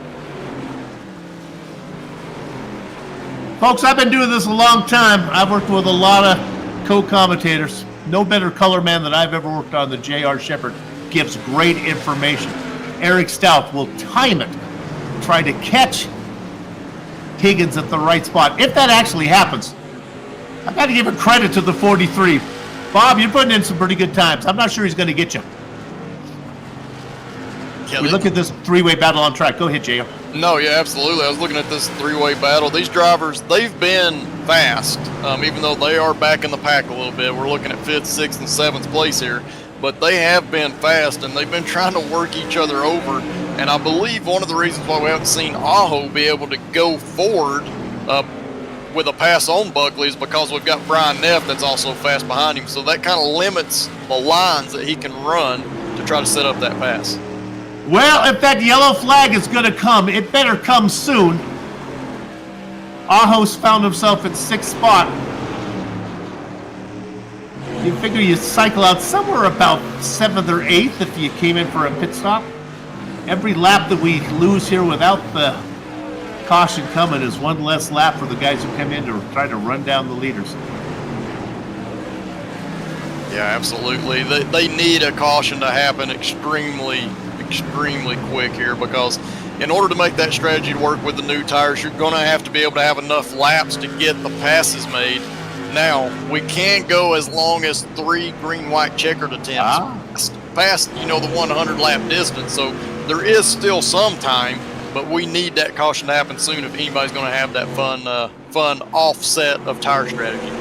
Folks, I've been doing this a long time. I've worked with a lot of co-commentators. No better color man than I've ever worked on than J.R. Shepard. Gives great information. Eric Stout will time it, try to catch Higgins at the right spot. If that actually happens, I've got to give a credit to the 43. Bob, you're putting in some pretty good times. I'm not sure he's going to get you. Yeah, we look at this three-way battle on track. Go ahead, J.R. No, yeah, absolutely. I was looking at this three-way battle. These drivers, they've been fast, even though they are back in the pack a little bit. We're looking at 5th, 6th, and 7th place here. But they have been fast, and they've been trying to work each other over. And I believe one of the reasons why we haven't seen Aho be able to go forward with a pass on Buckley is because we've got Brian Neff that's also fast behind him. So that kind of limits the lines that he can run to try to set up that pass. Well, if that yellow flag is going to come, it better come soon. Aho's found himself in 6th spot. You figure you cycle out somewhere about 7th or 8th if you came in for a pit stop. Every lap that we lose here without the caution coming is one less lap for the guys who come in to try to run down the leaders. Yeah, absolutely. They need a caution to happen extremely quick here, because in order to make that strategy work with the new tires, you're going to have to be able to have enough laps to get the passes made. Now, we can go as long as 3 green-white checkered attempts past, the 100 lap distance. So there is still some time, but we need that caution to happen soon if anybody's going to have that fun offset of tire strategy.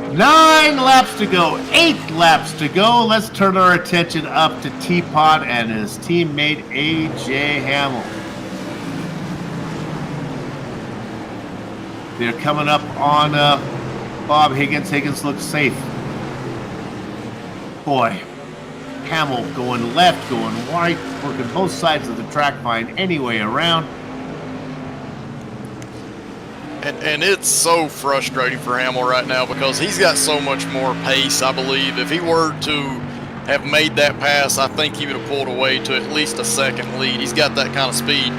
9 laps to go, 8 laps to go. Let's turn our attention up to Teapot and his teammate AJ Hamill. They're coming up on Bob Higgins. Higgins looks safe. Boy, Hamill going left, going right, working both sides of the track, find any way around. And it's so frustrating for Hamill right now because he's got so much more pace, I believe. If he were to have made that pass, I think he would have pulled away to at least a 2nd lead. He's got that kind of speed,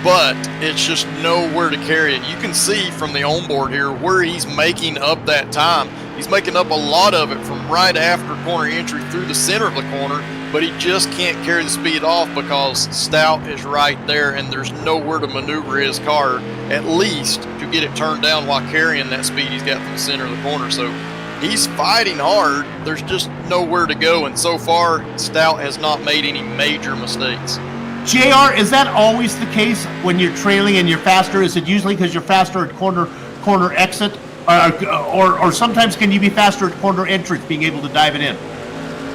but it's just nowhere to carry it. You can see from the onboard here where he's making up that time. He's making up a lot of it from right after corner entry through the center of the corner, but he just can't carry the speed off because Stout is right there and there's nowhere to maneuver his car, at least to get it turned down while carrying that speed he's got from the center of the corner. So he's fighting hard. There's just nowhere to go, and so far Stout has not made any major mistakes. JR, is that always the case when you're trailing and you're faster? Is it usually because you're faster at corner exit? Or sometimes can you be faster at corner entrance, being able to dive it in?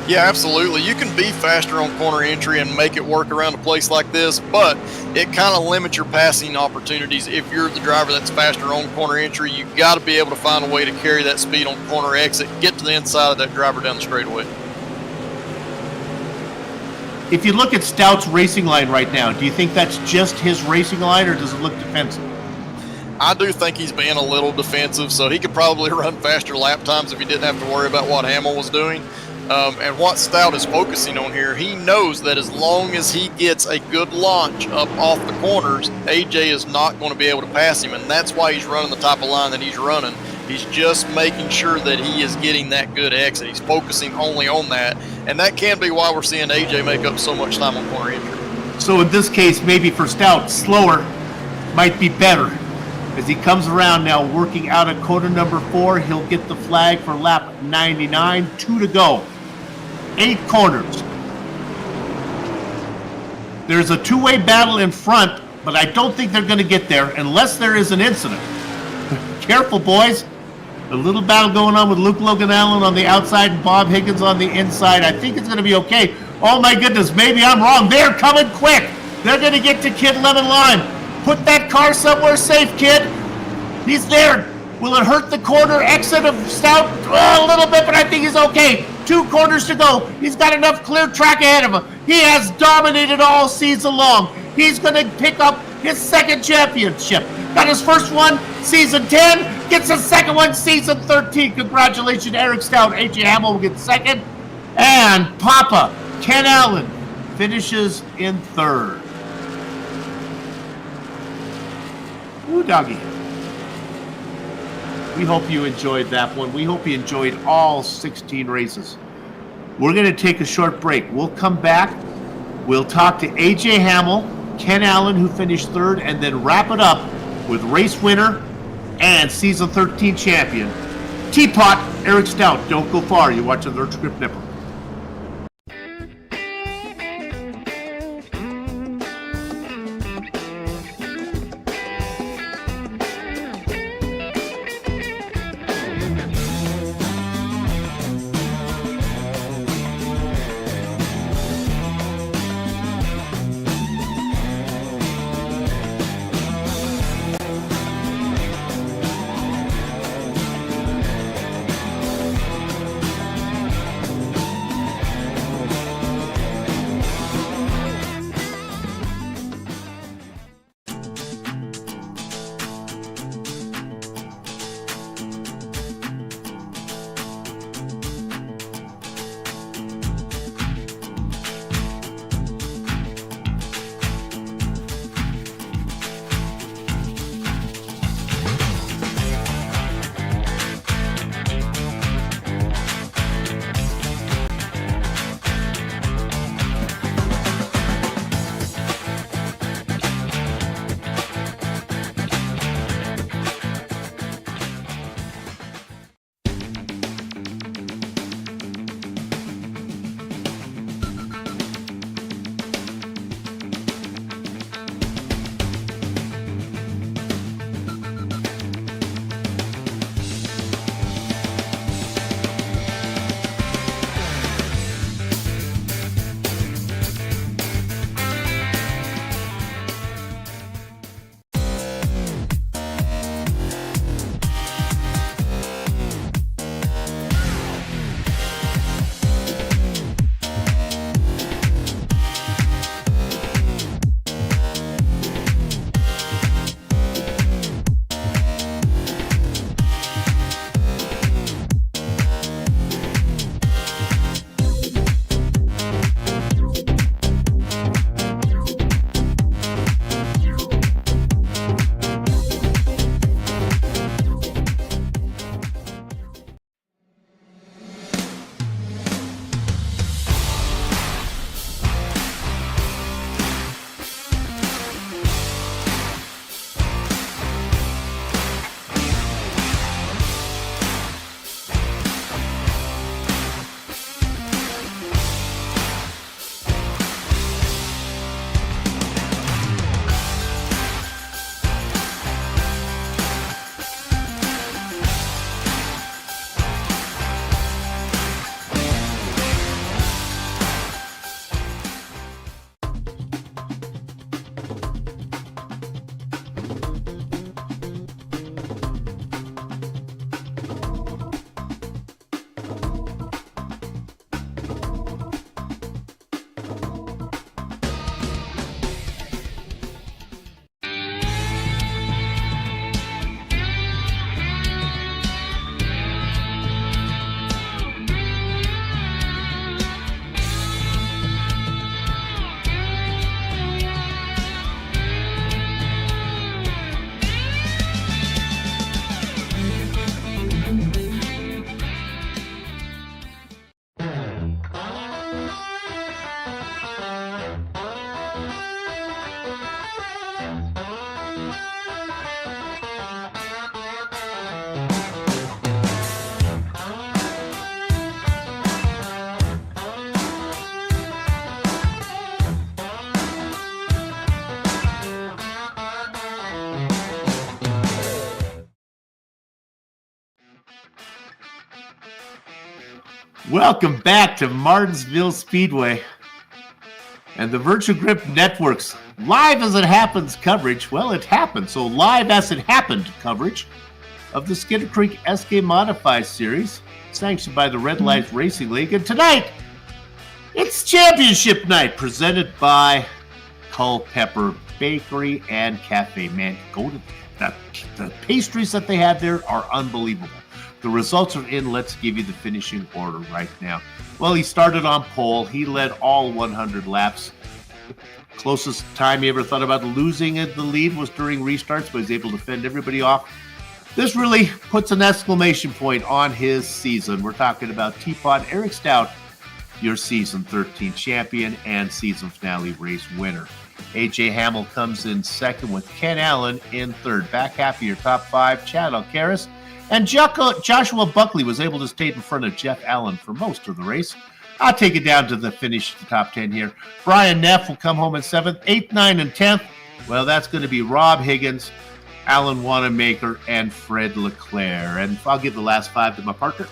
Yeah, absolutely. You can be faster on corner entry and make it work around a place like this, but it kind of limits your passing opportunities. If you're the driver that's faster on corner entry, you've got to be able to find a way to carry that speed on corner exit, get to the inside of that driver down the straightaway. If you look at Stout's racing line right now, do you think that's just his racing line, or does it look defensive? I do think he's being a little defensive, so he could probably run faster lap times if he didn't have to worry about what Hamill was doing. And what Stout is focusing on here, he knows that as long as he gets a good launch up off the corners, AJ is not going to be able to pass him, and that's why he's running the type of line that he's running. He's just making sure that he is getting that good exit. He's focusing only on that, and that can be why we're seeing AJ make up so much time on corner entry. So in this case, maybe for Stout, slower might be better As he comes around now, working out of corner number 4, he'll get the flag for lap 99. 2 to go. 8 corners. There's a two-way battle in front, but I don't think they're going to get there unless there is an incident. Careful, boys. A little battle going on with Luke Logan Allen on the outside and Bob Higgins on the inside. I think it's going to be okay. Oh, my goodness. Maybe I'm wrong. They're coming quick. They're going to get to Kid Lemon Lime. Put that car somewhere safe, kid. He's there. Will it hurt the corner exit of Stout? Oh, a little bit, but I think he's okay. 2 corners to go. He's got enough clear track ahead of him. He has dominated all season long. He's going to pick up his 2nd championship. Got his first one, season 10. Gets his second one, season 13. Congratulations, Eric Stout. A.J. Hamill will get 2nd. And Papa, Ken Allen, finishes in 3rd. Ooh, doggy. We hope you enjoyed that one. We hope you enjoyed all 16 races. We're going to take a short break. We'll come back. We'll talk to A.J. Hamill, Ken Allen, who finished 3rd, and then wrap it up with race winner and season 13 champion, Teapot Eric Stout. Don't go far. You're watching the Script Network. Welcome back to Martinsville Speedway and the Virtual Grip Network's Live As It Happens coverage. Well, it happened, so live as it happened coverage of the Skitter Creek SK Modified Series, sanctioned by the Red Light Racing League. And tonight, it's championship night, presented by Culpepper Bakery and Cafe. Man, go to the pastries that they have there are unbelievable. The results are in. Let's give you the finishing order right now. Well, he started on pole. He led all 100 laps. The closest time he ever thought about losing the lead was during restarts, but he was able to fend everybody off. This really puts an exclamation point on his season. We're talking about Teapot Eric Stout, your season 13 champion and season finale race winner. AJ Hamill comes in second with Ken Allen in third. Back half of your top five, Chad Alcaraz. And Joshua Buckley was able to stay in front of Jeff Allen for most of the race. I'll take it down to the finish, the top 10 here. Brian Neff will come home in 7th, 8th, 9th, and 10th. Well, that's going to be Rob Higgins, Alan Wanamaker, and Fred Leclerc. And I'll give the last five to my partner.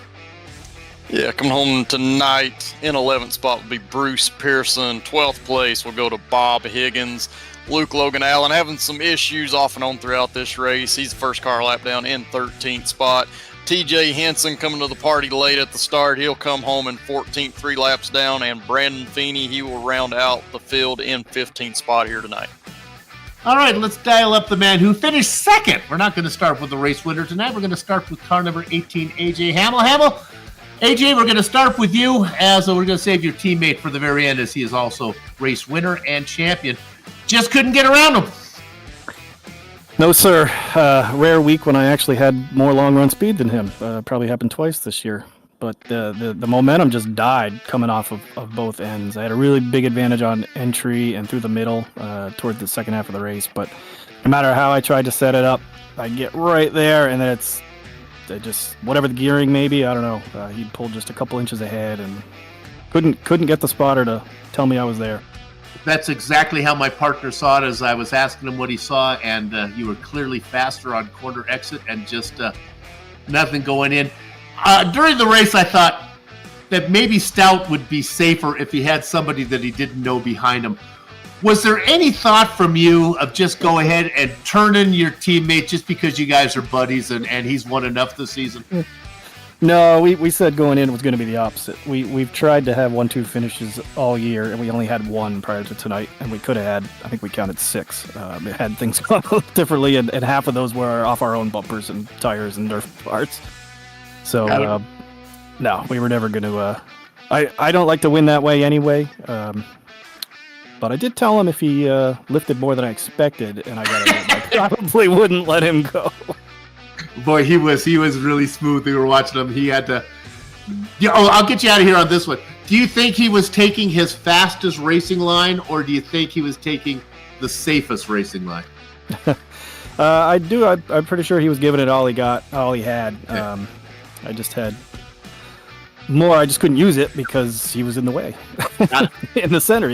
Yeah, coming home tonight in 11th spot will be Bruce Pearson. 12th place will go to Bob Higgins. Luke Logan Allen having some issues off and on throughout this race. He's the first car lap down in 13th spot. TJ Henson coming to the party late at the start. He'll come home in 14th, 3 laps down. And Brandon Feeney, he will round out the field in 15th spot here tonight. All right, let's dial up the man who finished second. We're not going to start with the race winner tonight. We're going to start with car number 18, AJ Hamill. Hamill, AJ, we're going to start with you, as we're going to save your teammate for the very end, as he is also race winner and champion. Just couldn't get around him. No, sir. Rare week when I actually had more long run speed than him. Probably happened twice this year. But the momentum just died coming off of both ends. I had a really big advantage on entry and through the middle toward the second half of the race. But no matter how I tried to set it up, I get right there, and then it's just whatever the gearing maybe. I don't know. He pulled just a couple inches ahead and couldn't get the spotter to tell me I was there. That's exactly how my partner saw it, as I was asking him what he saw, and you were clearly faster on corner exit and just nothing going in. During the race, I thought that maybe Stout would be safer if he had somebody that he didn't know behind him. Was there any thought from you of just go ahead and turn in your teammate just because you guys are buddies and he's won enough this season? No, we said going in it was going to be the opposite. We've tried to have 1-2 finishes all year, and we only had one prior to tonight, and we could have had, I think we counted 6. It had things going differently, and half of those were off our own bumpers and tires and Nerf parts. So, no, we were never going to... I don't like to win that way anyway, but I did tell him if he lifted more than I expected, and I probably wouldn't let him go. Boy, he was really smooth. We were watching him. He had to. I'll get you out of here on this one. Do you think he was taking his fastest racing line, or do you think he was taking the safest racing line? I do. I'm pretty sure he was giving it all he had. Yeah. I just had more. I just couldn't use it because he was in the way, in the center.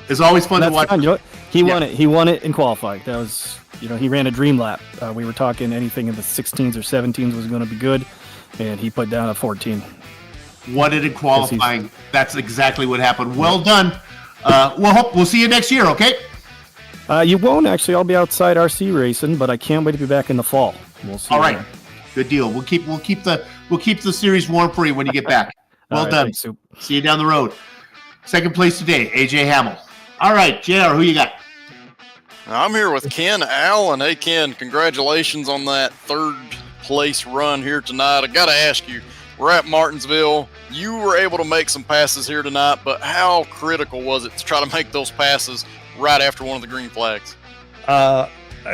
It's always fun to watch. Fine. He won it. He won it in qualifying. That was. He ran a dream lap. We were talking anything in the 16s or 17s was going to be good, and he put down a 14. Won it in qualifying. That's exactly what happened. Well done. We'll see you next year, okay? You won't, actually. I'll be outside RC racing, but I can't wait to be back in the fall. We'll see. All right. Good deal. We'll keep the series warm for you when you get back. Well done. Thanks, see you down the road. Second place today, AJ Hamill. All right, JR, who you got? I'm here with Ken Allen. Hey, Ken, congratulations on that third place run here tonight. I got to ask you, we're at Martinsville. You were able to make some passes here tonight, but how critical was it to try to make those passes right after one of the green flags?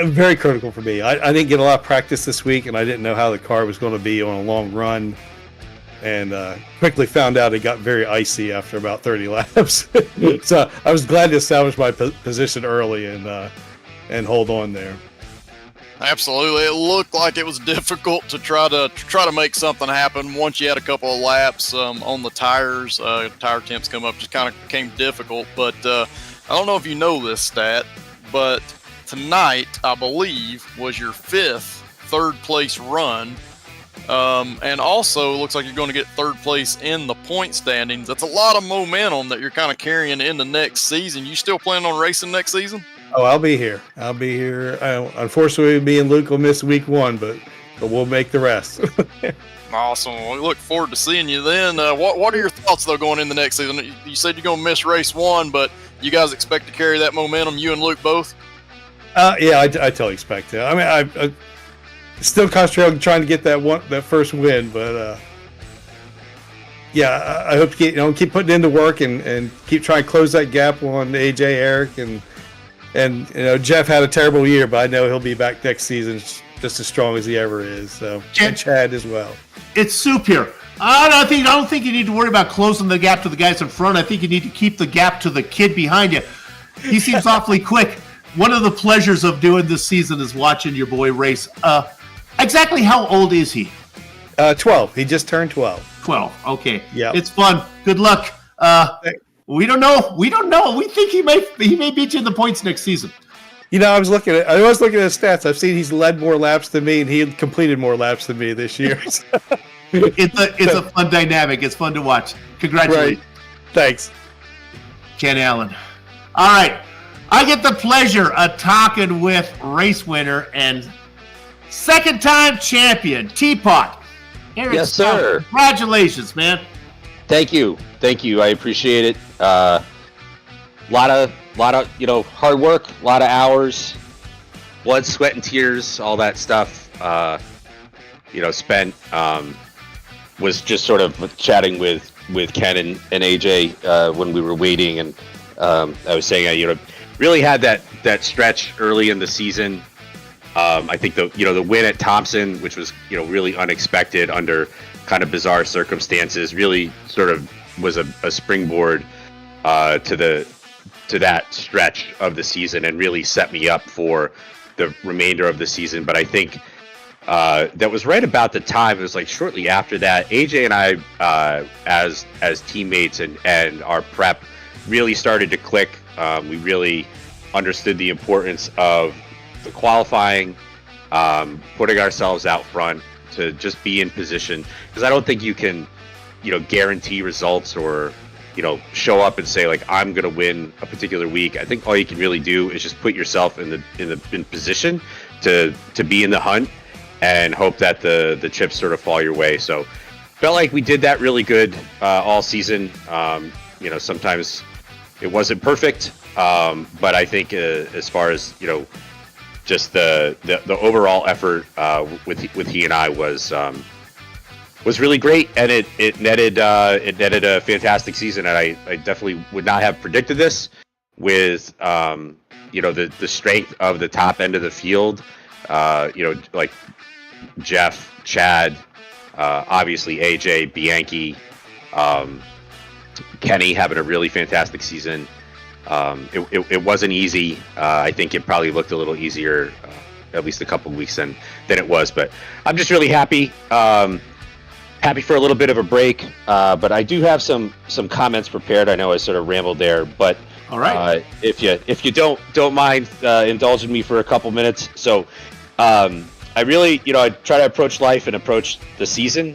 Very critical for me. I didn't get a lot of practice this week, and I didn't know how the car was going to be on a long run. And quickly found out it got very icy after about 30 laps. So I was glad to establish my position early and hold on there. Absolutely, it looked like it was difficult to try to make something happen once you had a couple of laps on the tires. Tire temps come up, just kind of became difficult. But I don't know if you know this stat, but tonight I believe was your 5th third place run And also looks like you're going to get third place in the point standings. That's a lot of momentum that you're kind of carrying into next season. You still planning on racing next season? Oh, I'll be here. Unfortunately, me and Luke will miss week 1, but we'll make the rest. Awesome. Well, we look forward to seeing you then. What are your thoughts, though, going in the next season? You said you're going to miss race 1, but you guys expect to carry that momentum, you and Luke both? Yeah, I totally expect to. I mean, I still concentrating on trying to get that first win, but yeah, I hope to keep putting in the work and keep trying to close that gap on AJ, Eric, and Jeff had a terrible year, but I know he'll be back next season just as strong as he ever is. So and Chad as well. It's soup here. I don't think you need to worry about closing the gap to the guys in front. I think you need to keep the gap to the kid behind you. He seems awfully quick. One of the pleasures of doing this season is watching your boy race. Exactly how old is he? 12. He just turned 12. 12. Okay. Yeah. It's fun. Good luck. We don't know. We think he may beat you in the points next season. I was looking at his stats. I've seen he's led more laps than me, and he completed more laps than me this year. It's a fun dynamic. It's fun to watch. Congratulations. Right. Thanks. Ken Allen. All right. I get the pleasure of talking with race winner and second-time champion, Teapot. Eric Yes, sir. Congratulations, man. Thank you. I appreciate it. Lot of hard work, a lot of hours, blood, sweat, and tears, all that stuff. Spent. Was just sort of chatting with Ken and AJ when we were waiting, and I was saying I really had that stretch early in the season. I think the win at Thompson, which was really unexpected under kind of bizarre circumstances, really sort of was a springboard to that stretch of the season and really set me up for the remainder of the season. But I think that was right about the time. It was like shortly after that, AJ and I, as teammates and our prep, really started to click. We really understood the importance of the qualifying, putting ourselves out front to just be in position, because I don't think you can guarantee results or show up and say like I'm gonna win a particular week. I think all you can really do is just put yourself in position to be in the hunt and hope that the chips sort of fall your way. So felt like we did that really good all season. Sometimes it wasn't perfect, but I think as far as just the overall effort with he and I was really great, and it netted a fantastic season. And I definitely would not have predicted this with the strength of the top end of the field. Like Jeff, Chad, obviously AJ, Bianchi, Kenny having a really fantastic season. It wasn't easy. I think it probably looked a little easier, at least a couple of weeks than it was. But I'm just really happy. Happy for a little bit of a break. But I do have some comments prepared. I know I sort of rambled there, but all right. If you don't mind indulging me for a couple minutes. So I really, I try to approach life and approach the season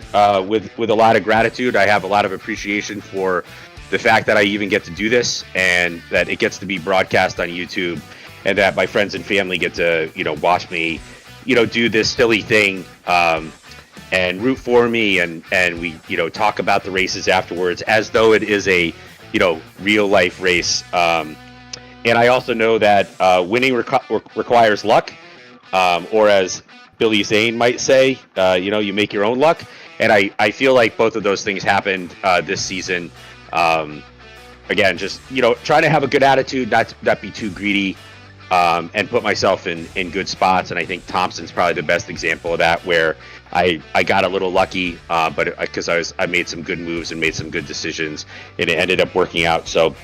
with a lot of gratitude. I have a lot of appreciation for the fact that I even get to do this, and that it gets to be broadcast on YouTube, and that my friends and family get to, watch me, do this silly thing, and root for me, and we, talk about the races afterwards as though it is a, real life race. And I also know that winning requires luck, or as Billy Zane might say, you make your own luck. And I feel like both of those things happened this season. Again, just, trying to have a good attitude, not be too greedy, and put myself in good spots. And I think Thompson's probably the best example of that, where I got a little lucky, but because I made some good moves and made some good decisions, and it ended up working out. So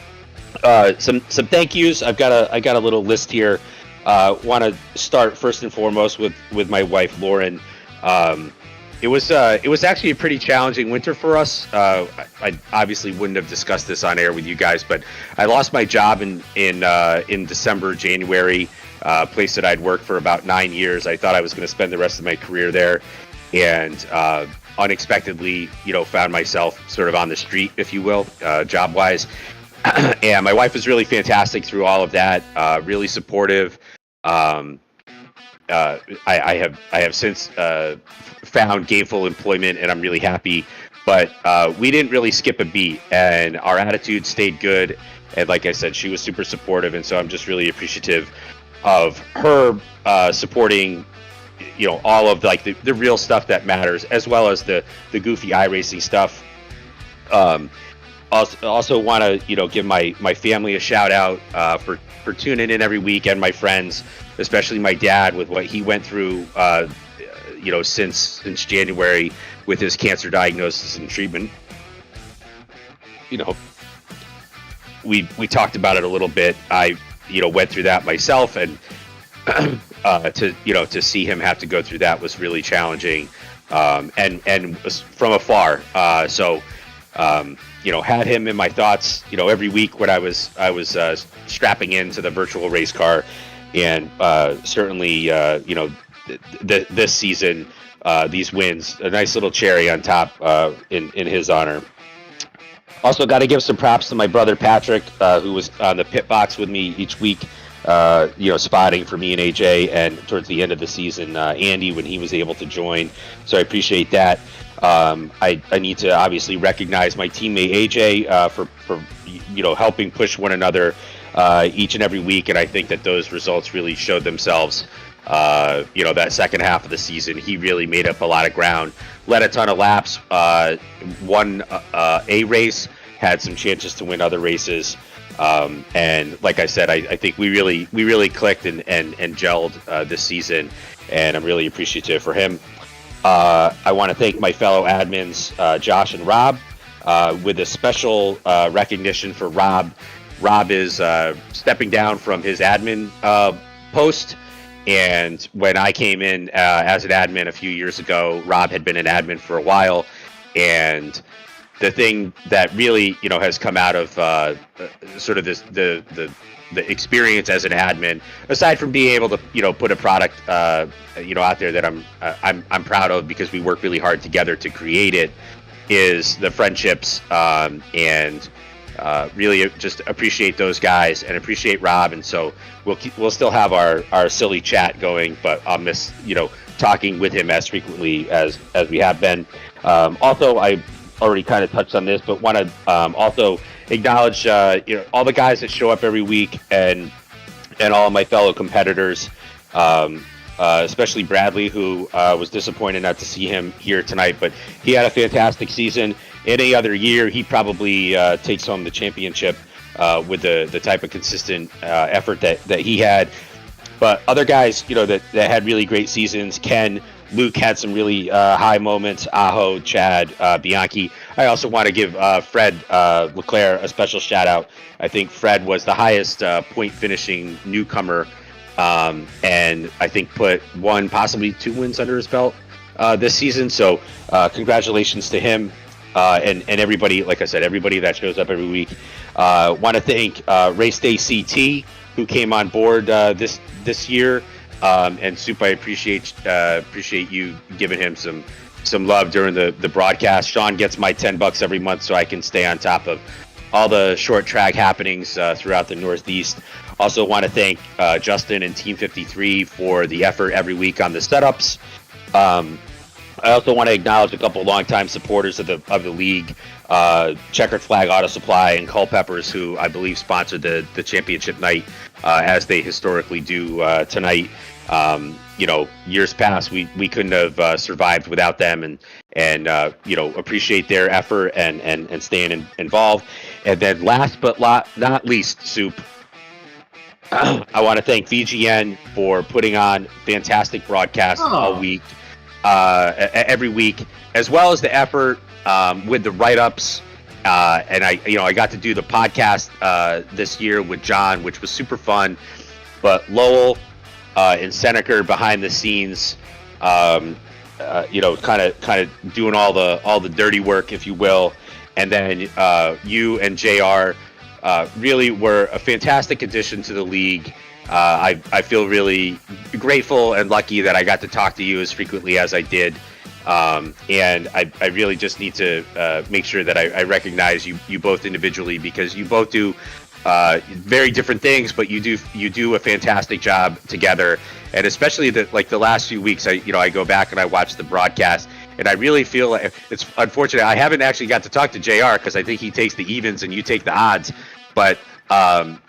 some thank yous. I got a little list here. Want to start first and foremost with my wife Lauren. It was actually a pretty challenging winter for us. I obviously wouldn't have discussed this on air with you guys, but I lost my job in December, January. Place that I'd worked for about 9 years. I thought I was going to spend the rest of my career there, and unexpectedly, found myself sort of on the street, if you will, job-wise. And my wife was really fantastic through all of that, really supportive. I have since found gainful employment, and I'm really happy. But we didn't really skip a beat, and our attitude stayed good. And like I said, she was super supportive, and so I'm just really appreciative of her supporting, all of like the real stuff that matters, as well as the goofy iRacing stuff. Also want to give my family a shout out for tuning in every week, and my friends, especially my dad, with what he went through since January with his cancer diagnosis and treatment. We talked about it a little bit. I went through that myself, and to see him have to go through that was really challenging, and was from afar. So had him in my thoughts, every week when I was strapping into the virtual race car, and certainly this season, these wins, a nice little cherry on top in his honor. Also, got to give some props to my brother Patrick, who was on the pit box with me each week, spotting for me and AJ, and towards the end of the season, Andy, when he was able to join. So I appreciate that. I need to obviously recognize my teammate AJ for helping push one another each and every week, and I think that those results really showed themselves. That second half of the season, he really made up a lot of ground, led a ton of laps, won a race, had some chances to win other races, and like I said, I think we really clicked and gelled this season, and I'm really appreciative for him. I want to thank my fellow admins, Josh and Rob, with a special recognition for Rob. Rob is stepping down from his admin post. And when I came in as an admin a few years ago, Rob had been an admin for a while. And the thing that really, has come out of sort of this, the experience as an admin, aside from being able to, put a product, out there that I'm proud of, because we work really hard together to create it, is the friendships, and really just appreciate those guys and appreciate Rob. And so we'll still have our silly chat going, but I'll miss talking with him as frequently as we have been. Also, I already kind of touched on this, but want to also acknowledge all the guys that show up every week, and all of my fellow competitors, especially Bradley, who was disappointed not to see him here tonight, but he had a fantastic season. Any other year, he probably takes home the championship with the type of consistent effort that he had. But other guys, that had really great seasons. Ken, Luke had some really high moments. Aho, Chad, Bianchi. I also want to give Fred Leclerc a special shout out. I think Fred was the highest point finishing newcomer, and I think put one, possibly two wins under his belt this season. So congratulations to him. And everybody, like I said, everybody that shows up every week. Want to thank Race Day CT, who came on board this year, and Soup, I appreciate you giving him some love during the broadcast. Sean gets my $10 every month so I can stay on top of all the short track happenings throughout the Northeast. Also want to thank Justin and Team 53 for the effort every week on the setups. I also want to acknowledge a couple of longtime supporters of the league, Checkered Flag Auto Supply and Culpeppers, who I believe sponsored the championship night, as they historically do tonight. Years past, we couldn't have survived without them, and appreciate their effort and staying involved. And then last but not least, Soup, I want to thank VGN for putting on fantastic broadcasts all week. Every week, as well as the effort with the write-ups, and I got to do the podcast this year with John, which was super fun. But Lowell and Seneca behind the scenes, kind of doing all the dirty work, if you will, and then you and JR really were a fantastic addition to the league. I feel really grateful and lucky that I got to talk to you as frequently as I did, And I really just need to make sure that I recognize you both individually, because you both do very different things, but you do a fantastic job together. And especially the last few weeks, I go back and I watch the broadcast, and I really feel like it's unfortunate I haven't actually got to talk to JR, because I think he takes the evens and you take the odds. But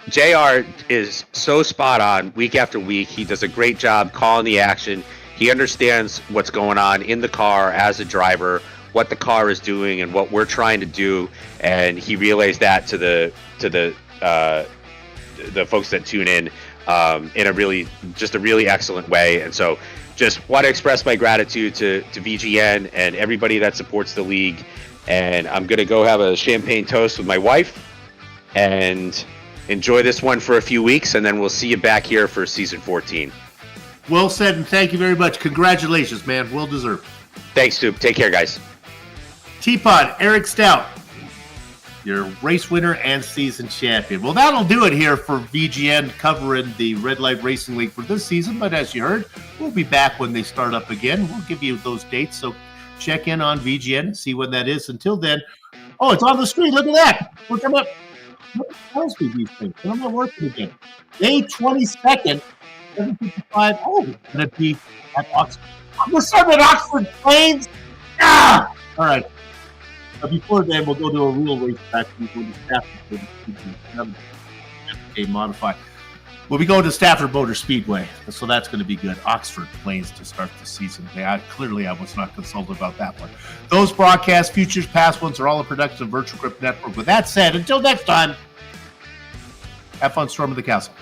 JR is so spot on week after week. He does a great job calling the action. He understands what's going on in the car as a driver, what the car is doing, and what we're trying to do, and he relays that to the folks that tune in a really excellent way. And so, just want to express my gratitude to VGN and everybody that supports the league. And I'm gonna go have a champagne toast with my wife and enjoy this one for a few weeks, and then we'll see you back here for season 14. Well said, and thank you very much. Congratulations, man. Well deserved. Thanks, Stoop. Take care, guys. Teapot, Eric Stout, your race winner and season champion. Well, that'll do it here for VGN covering the Red Light Racing League for this season. But as you heard, we'll be back when they start up again. We'll give you those dates, so check in on VGN and see when that is. Until then, oh, it's on the screen. Look at that. We're coming up. What tells me these things? I'm not working again. May 22nd, 7:55. Oh, it's going to be at Oxford. We're starting at Oxford Plains. Ah! All right. Before then, we'll go to a real race back. We'll go to Stafford. Modified. We'll be going to Stafford Motor Speedway, so that's going to be good. Oxford Plains to start the season. Clearly, I was not consulted about that one. Those broadcasts, futures, past ones, are all a production of Virtual Grip Network. With that said, until next time, have fun storming the castle.